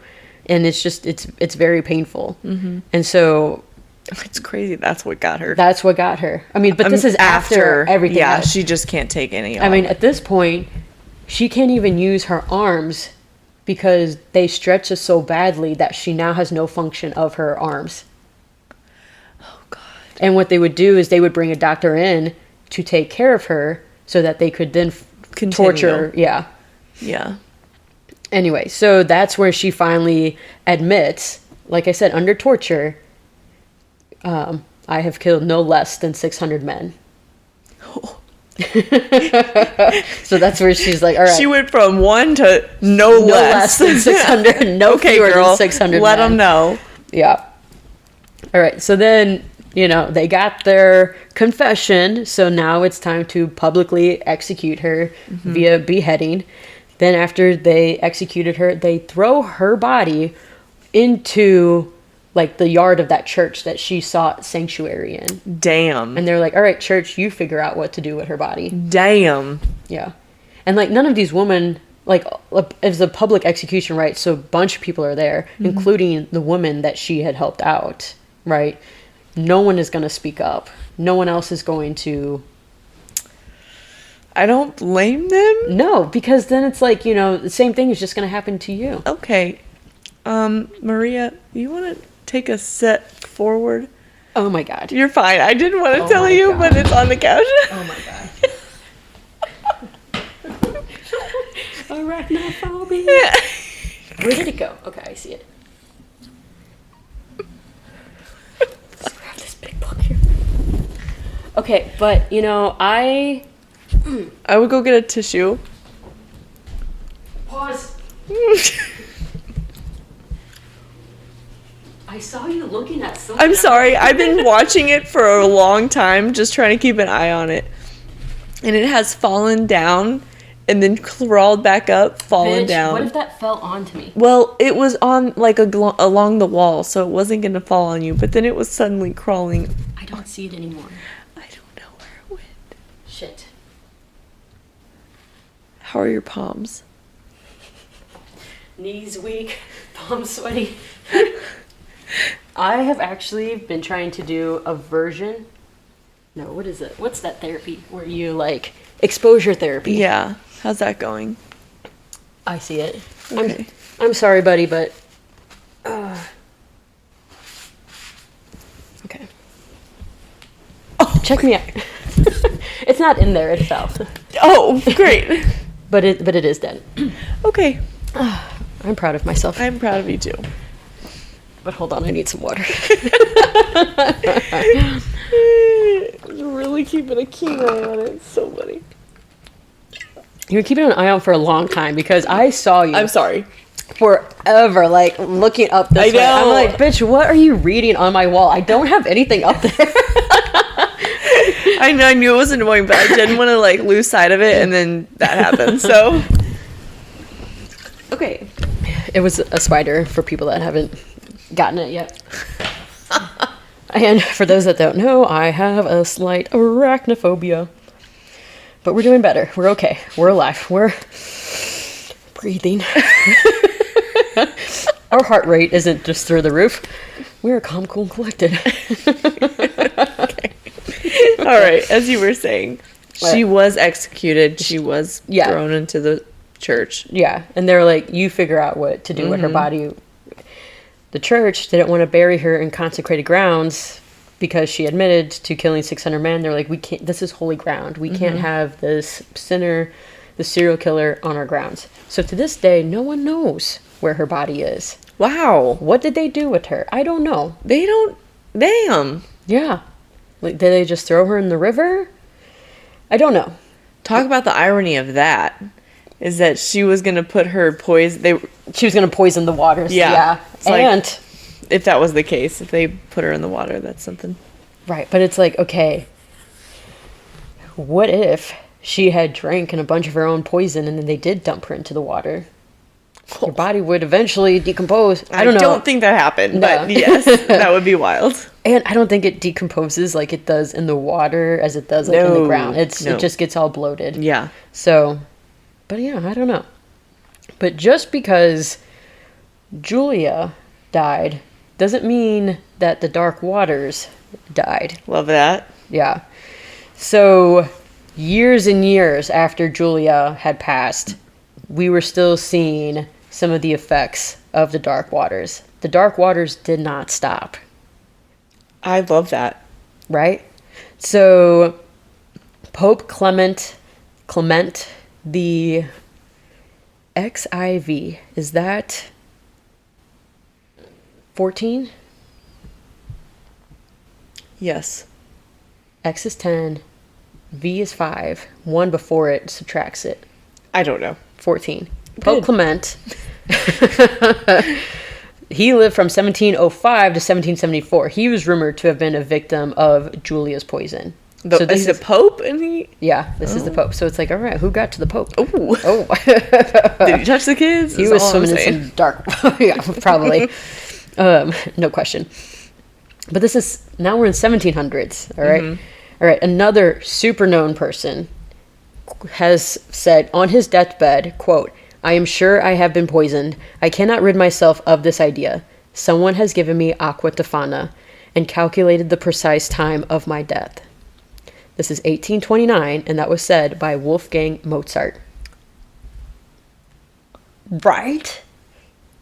And it's very painful. And so It's crazy. That's what got her. That's what got her. I mean, but this is after everything Yeah, else. she just can't take any. I mean, at this point, she can't even use her arms because they stretch us so badly that she now has no function of her arms. Oh, God. And what they would do is they would bring a doctor in to take care of her so that they could then torture. Yeah. Yeah. Anyway, so that's where she finally admits, like I said, under torture, I have killed no less than 600 men. Oh. So that's where she's like, all right. She went from 1 to no less than 600. No okay, fewer girl, than 600 let men. them know. Yeah. All right. So then, they got their confession. So now it's time to publicly execute her via beheading. Then after they executed her, they throw her body into like the yard of that church that she sought sanctuary in. Damn. And they're like, all right, church, you figure out what to do with her body. Damn. Yeah. And like none of these women, like it's a public execution, right? So a bunch of people are there, including the woman that she had helped out, right? No one is going to speak up. No one else is going to. I don't blame them. No, because then it's like, the same thing is just going to happen to you. Okay. Maria, you want to take a step forward? Oh my God. You're fine. I didn't want to tell you, but it's on the couch. Oh my God. Arachnophobia. Where did it go? Okay, I see it. Let's grab this big book here. Okay, but I would go get a tissue. Pause. I saw you looking at something. I'm sorry. I've been watching it for a long time, just trying to keep an eye on it. And it has fallen down and then crawled back up, fallen down. What if that fell onto me? Well, it was on like along the wall, so it wasn't going to fall on you. But then it was suddenly crawling. I don't see it anymore. I don't know where it went. Shit. How are your palms? Knees weak, palms sweaty. I have actually been trying to do a version. No, what is it? What's that therapy where you like exposure therapy? Yeah. How's that going? I see it. Okay. I'm sorry, buddy, but okay. Oh, check me out. It's not in there itself. Oh, great. But it is dead. Okay. I'm proud of myself. I'm proud of you too. But hold on, I need some water. You're really keeping a keen eye on it. It's so funny. You were keeping an eye out for a long time because I saw you. I'm sorry. Forever, like looking up this way. I'm like, bitch, what are you reading on my wall? I don't have anything up there. I knew it was annoying, but I didn't want to like lose sight of it, and then that happened. So, okay. It was a spider for people that haven't gotten it yet. And for those that don't know, I have a slight arachnophobia. But we're doing better. We're okay. We're alive. We're breathing. Our heart rate isn't just through the roof. We're calm, cool, and collected. Okay. All right. As you were saying, she was executed. She was thrown into the church. Yeah. And they're like, you figure out what to do with her body. The church didn't want to bury her in consecrated grounds because she admitted to killing 600 men. They're like, we can't, this is holy ground. We can't have this sinner, the serial killer on our grounds. So to this day, no one knows where her body is. Wow. What did they do with her? I don't know. They don't. Damn. Yeah. Like, did they just throw her in the river? I don't know. Talk about the irony of that. Is that she was going to put her poison... She was going to poison the waters. Yeah. And... Like, if that was the case, if they put her in the water, that's something. Right, but it's like, okay, what if she had drank a bunch of her own poison and then they did dump her into the water? Her body would eventually decompose. I don't know. I don't think that happened, but yes, that would be wild. And I don't think it decomposes like it does in the water as it does like in the ground. It just gets all bloated. Yeah. So, but yeah, I don't know. But just because Julia died doesn't mean that the Dark Waters died. Love that. Yeah. So, years and years after Julia had passed, we were still seeing some of the effects of the Dark Waters. The Dark Waters did not stop. I love that. Right? So, Pope Clement the XIV, is that 14? Yes. X is 10, V is 5, 1 before it subtracts it. I don't know. 14. Pope Clement, he lived from 1705 to 1774. He was rumored to have been a victim of Julia's poison. So this is a pope, and he... Yeah, this is the pope. So it's like, all right, who got to the pope? Ooh. Oh. Did he touch the kids? He was swimming in some dark... yeah, probably. No question. But this is... Now we're in 1700s, all right? Mm-hmm. All right, another super known person has said on his deathbed, quote, "I am sure I have been poisoned. I cannot rid myself of this idea. Someone has given me Aqua Tofana and calculated the precise time of my death." This is 1829, and that was said by Wolfgang Mozart. Right?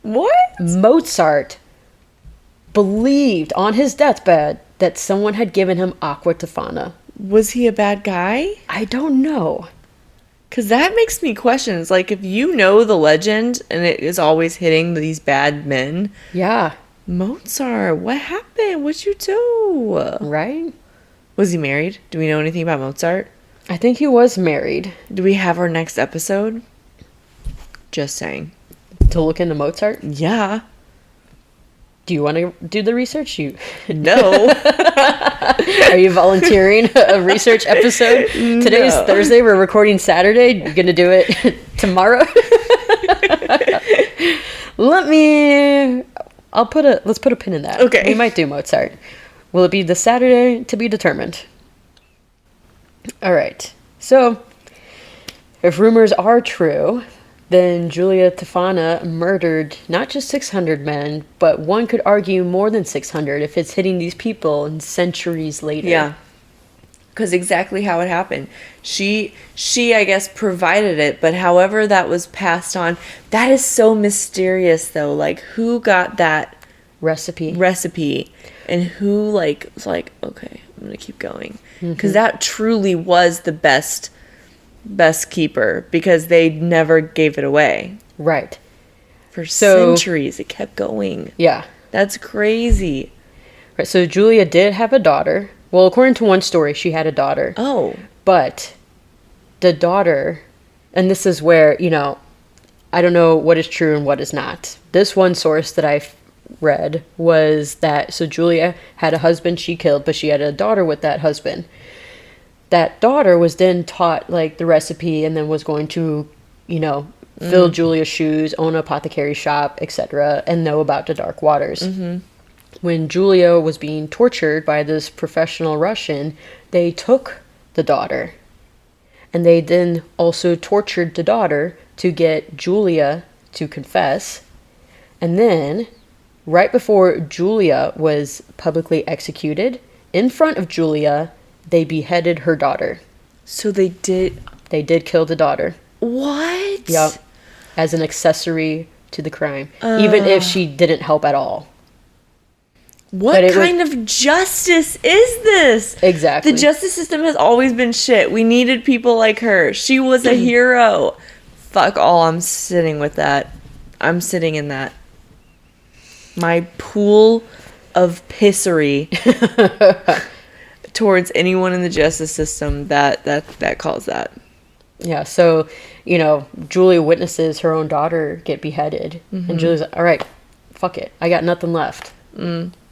What? Mozart believed on his deathbed that someone had given him Aqua Tofana. Was he a bad guy? I don't know. Because that makes me question. It's like, if you know the legend and it is always hitting these bad men. Yeah. Mozart, what happened? What'd you do? Right? Was he married? Do we know anything about Mozart? I think he was married. Do we have our next episode? Just saying. To look into Mozart? Yeah. Do you want to do the research? No. Are you volunteering a research episode? No. Today's Thursday. We're recording Saturday. You're going to do it tomorrow? Let's put a pin in that. Okay. We might do Mozart. Will it be the Saturday? To be determined. All right. So, if rumors are true, then Guilia Tofana murdered not just 600 men, but one could argue more than 600 if it's hitting these people in centuries later. Yeah. Because exactly how it happened. She, I guess, provided it, but however that was passed on, that is so mysterious, though. Like, who got that recipe? And who, like, was like, okay, I'm going to keep going. Because that truly was the best keeper, because they never gave it away. Right. For centuries, it kept going. Yeah. That's crazy. Right, so Julia did have a daughter. Well, according to one story, she had a daughter. Oh. But the daughter, and this is where, I don't know what is true and what is not. This one source that I read was that, so Julia had a husband she killed, but she had a daughter with that husband. That daughter was then taught, like, the recipe and then was going to, fill Julia's shoes, own an apothecary shop, etc., and know about the Dark Waters. Mm-hmm. When Julia was being tortured by this professional Russian, they took the daughter. And they then also tortured the daughter to get Julia to confess. And then, right before Julia was publicly executed, in front of Julia, they beheaded her daughter. So they did... They did kill the daughter. What? Yep. As an accessory to the crime. Even if she didn't help at all. What kind of justice is this? Exactly. The justice system has always been shit. We needed people like her. She was a hero. Fuck all. I'm sitting with that. I'm sitting in that. My pool of pissery towards anyone in the justice system that calls that. Yeah, so, Julia witnesses her own daughter get beheaded. Mm-hmm. And Julia's like, all right, fuck it. I got nothing left.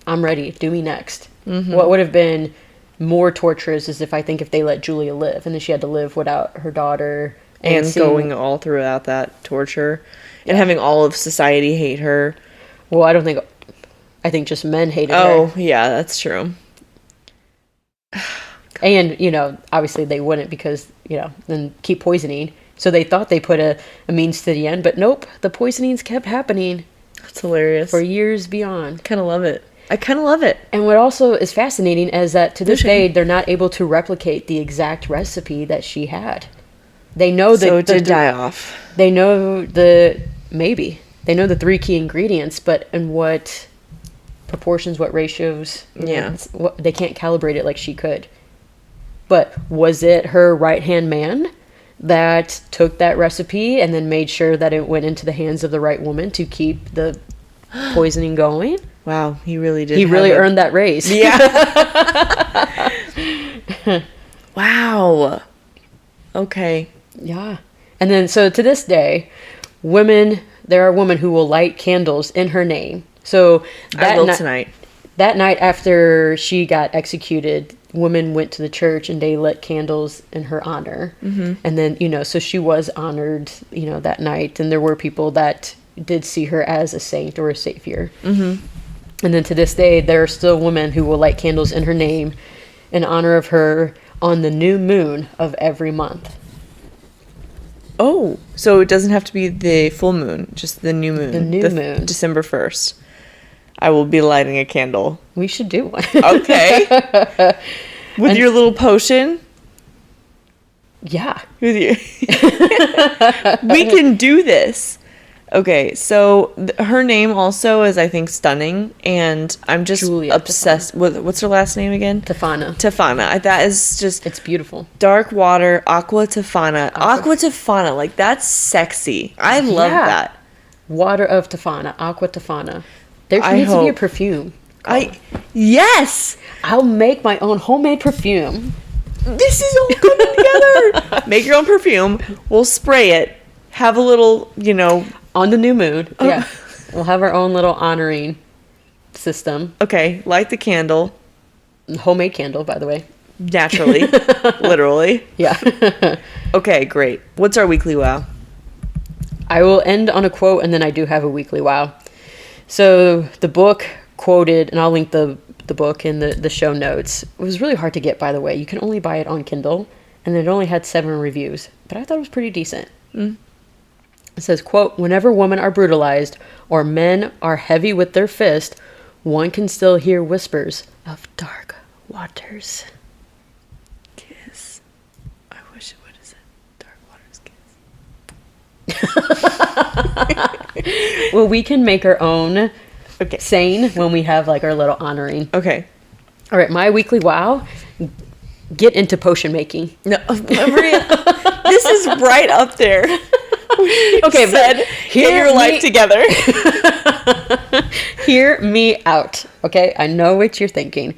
I'm ready. Do me next. Mm-hmm. What would have been more torturous is if they let Julia live. And then she had to live without her daughter. And going all throughout that torture. And having all of society hate her. Well, I think just men hated her. Oh, yeah, that's true. And, obviously they wouldn't because, then keep poisoning. So they thought they put a means to the end. But nope, the poisonings kept happening. That's hilarious. For years beyond. Kind of love it. I kind of love it. And what also is fascinating is that to this day, they're not able to replicate the exact recipe that she had. They know So it did die off. They know maybe. They know the 3 key ingredients, but in what proportions, what ratios, Yeah. They can't calibrate it like she could. But was it her right-hand man that took that recipe and then made sure that it went into the hands of the right woman to keep the poisoning going? Wow, he really did. He really earned that raise. Yeah. Wow. Okay. Yeah. And then, so to this day, there are women who will light candles in her name. So I will tonight. That night after she got executed, women went to the church and they lit candles in her honor. Mm-hmm. And then, so she was honored, that night. And there were people that did see her as a saint or a savior. Mm-hmm. And then to this day, there are still women who will light candles in her name in honor of her on the new moon of every month. Oh, so it doesn't have to be the full moon, just the new moon. The new moon. December 1st. I will be lighting a candle. We should do one. Okay. With your little potion? Yeah. With you. We can do this. Okay, so her name also is, I think, stunning, and I'm just Guilia obsessed with, what's her last name again? Tofana. Tofana. That is just... It's beautiful. Dark water, Aqua Tofana. Aqua Tofana, like, that's sexy. I love that. Water of Tofana, Aqua Tofana. There needs to be a perfume. Yes! I'll make my own homemade perfume. This is all coming together. Make your own perfume. We'll spray it. Have a little, On the new moon. Yeah. We'll have our own little honoring system. Okay, light the candle. Homemade candle, by the way. Naturally. Literally. Yeah. Okay, great. What's our weekly wow? I will end on a quote, and then I do have a weekly wow. So the book quoted, and I'll link the book in the show notes. It was really hard to get, by the way. You can only buy it on Kindle, and it only had 7 reviews. But I thought it was pretty decent. Mm. It says, quote, "Whenever women are brutalized or men are heavy with their fist, one can still hear whispers of dark waters. Kiss. I wish it would have said dark waters kiss." Well, we can make our own saying when we have like our little honoring. Okay. All right, my weekly wow. Get into potion making. No, Maria, this is right up there. Okay, but get your life together. Hear me out, okay? I know what you're thinking.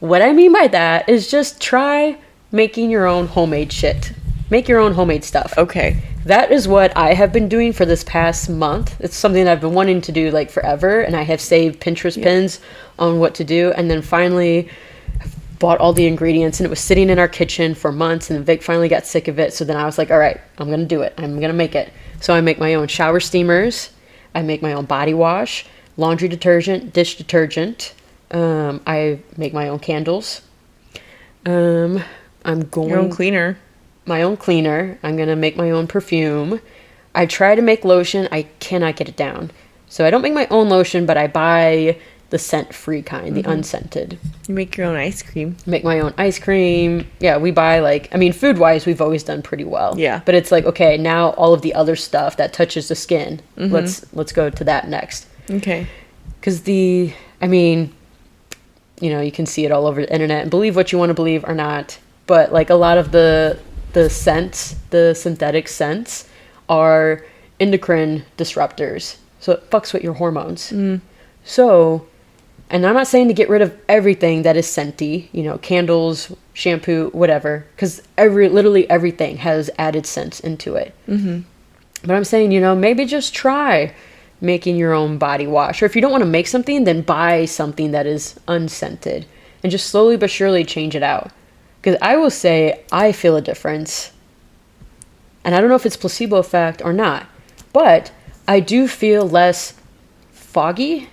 What I mean by that is just try making your own homemade shit. Make your own homemade stuff. Okay. That is what I have been doing for this past month. It's something that I've been wanting to do like forever, and I have saved Pinterest pins on what to do, and then finally bought all the ingredients, and it was sitting in our kitchen for months, and then Vic finally got sick of it. So then I was like, all right, I'm going to do it. I'm going to make it. So I make my own shower steamers. I make my own body wash, laundry detergent, dish detergent. I make my own candles. Your own cleaner. My own cleaner. I'm going to make my own perfume. I try to make lotion. I cannot get it down. So I don't make my own lotion, but I buy the scent-free kind, the unscented. You make your own ice cream. Make my own ice cream. Yeah, we buy food-wise, we've always done pretty well. Yeah. But it's like, okay, now all of the other stuff that touches the skin, let's go to that next. Okay. Because you can see it all over the internet and believe what you want to believe or not. But like a lot of the scents, the synthetic scents, are endocrine disruptors. So it fucks with your hormones. Mm. So, and I'm not saying to get rid of everything that is scenty, candles, shampoo, whatever, because literally everything has added scents into it. Mm-hmm. But I'm saying, maybe just try making your own body wash. Or if you don't want to make something, then buy something that is unscented and just slowly but surely change it out. Because I will say I feel a difference. And I don't know if it's placebo effect or not, but I do feel less foggy,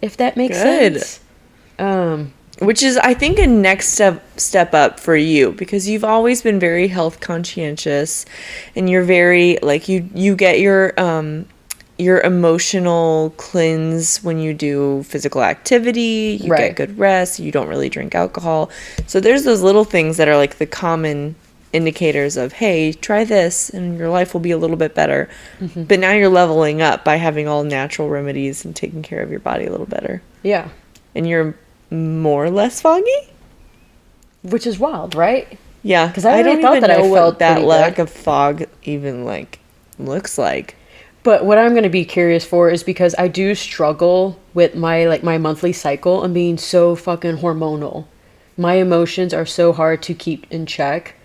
if that makes sense. Which is, I think, a next step up for you, because you've always been very health conscientious, and you're very, like, you get your your emotional cleanse when you do physical activity, you get good rest, you don't really drink alcohol. So there's those little things that are like the common indicators of, hey, try this and your life will be a little bit better. But now you're leveling up by having all natural remedies and taking care of your body a little better. Yeah. And you're more or less foggy? Which is wild, right? Yeah. Because I don't even that know I what felt that lack good. of fog even like looks like. But what I'm going to be curious for is because I do struggle with my monthly cycle and being so fucking hormonal. My emotions are so hard to keep in check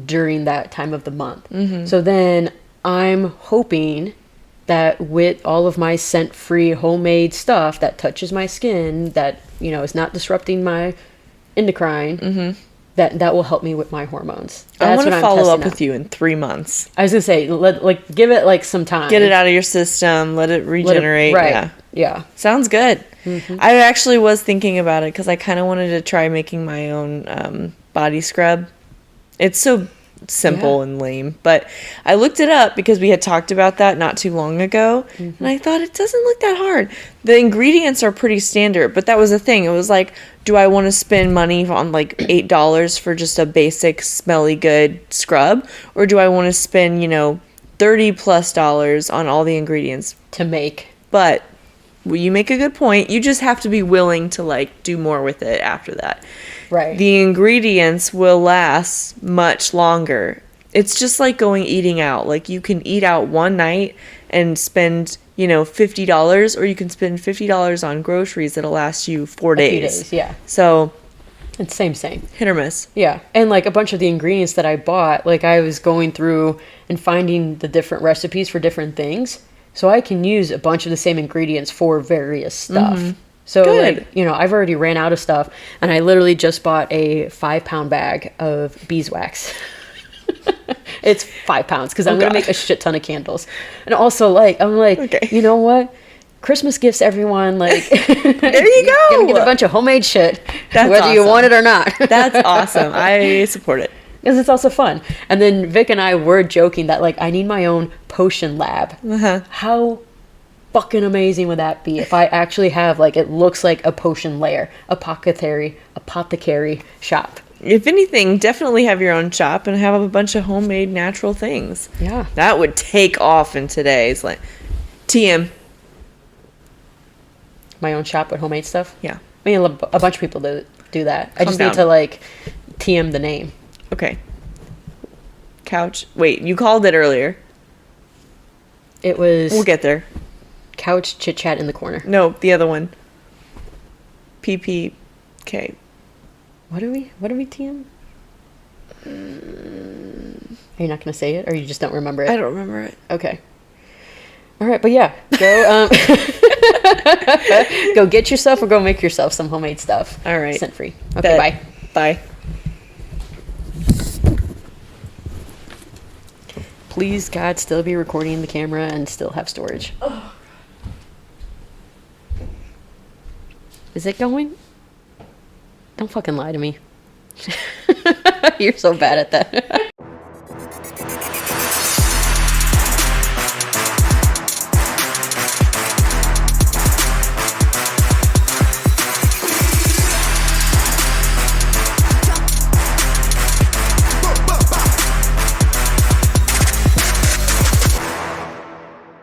during that time of the month. So then I'm hoping that with all of my scent-free homemade stuff that touches my skin, that, is not disrupting my endocrine, that will help me with my hormones. I want to follow up with you in 3 months. I was gonna say, give it some time. Get it out of your system. Let it regenerate. Yeah. Sounds good. I actually was thinking about it because I kind of wanted to try making my own body scrub. It's so simple and lame, but I looked it up because we had talked about that not too long ago, and I thought it doesn't look that hard. The ingredients are pretty standard, but that was the thing. It was like, do I want to spend money on like $8 for just a basic smelly good scrub, or do I want to spend $30+ on all the ingredients to make? But you make a good point. You just have to be willing to like do more with it after that. Right. The ingredients will last much longer. It's just like eating out. Like you can eat out one night and spend, $50, or you can spend $50 on groceries that'll last you 4 days. 4 days, yeah. So it's same. Hit or miss. Yeah. And like a bunch of the ingredients that I bought, like I was going through and finding the different recipes for different things. So I can use a bunch of the same ingredients for various stuff. So, good. I've already ran out of stuff, and I literally just bought a 5-pound bag of beeswax. It's 5 pounds, because I'm going to make a shit ton of candles. And also, okay. You know what? Christmas gifts, everyone, there you go. You're going to get a bunch of homemade shit, whether you want it or not. That's awesome. I support it. Because it's also fun. And then Vic and I were joking that, I need my own potion lab. How fucking amazing would that be if I actually have, it looks like a potion lair, apothecary shop. If anything, definitely have your own shop and have a bunch of homemade natural things. Yeah. That would take off in today's, TM. My own shop with homemade stuff? Yeah. I mean, a bunch of people do that. I just need to, TM the name. Okay. Couch. Wait, you called it earlier. It was... We'll get there. Couch Chit Chat in the Corner. No, the other one. PPK. What are we TM? Are you not going to say it, or you just don't remember it? I don't remember it. Okay. All right, but yeah, go go get yourself or go make yourself some homemade stuff. All right. Scent free. Okay, bye. Bye. Please, God, still be recording the camera and still have storage. Oh. Is it going? Don't fucking lie to me. You're so bad at that.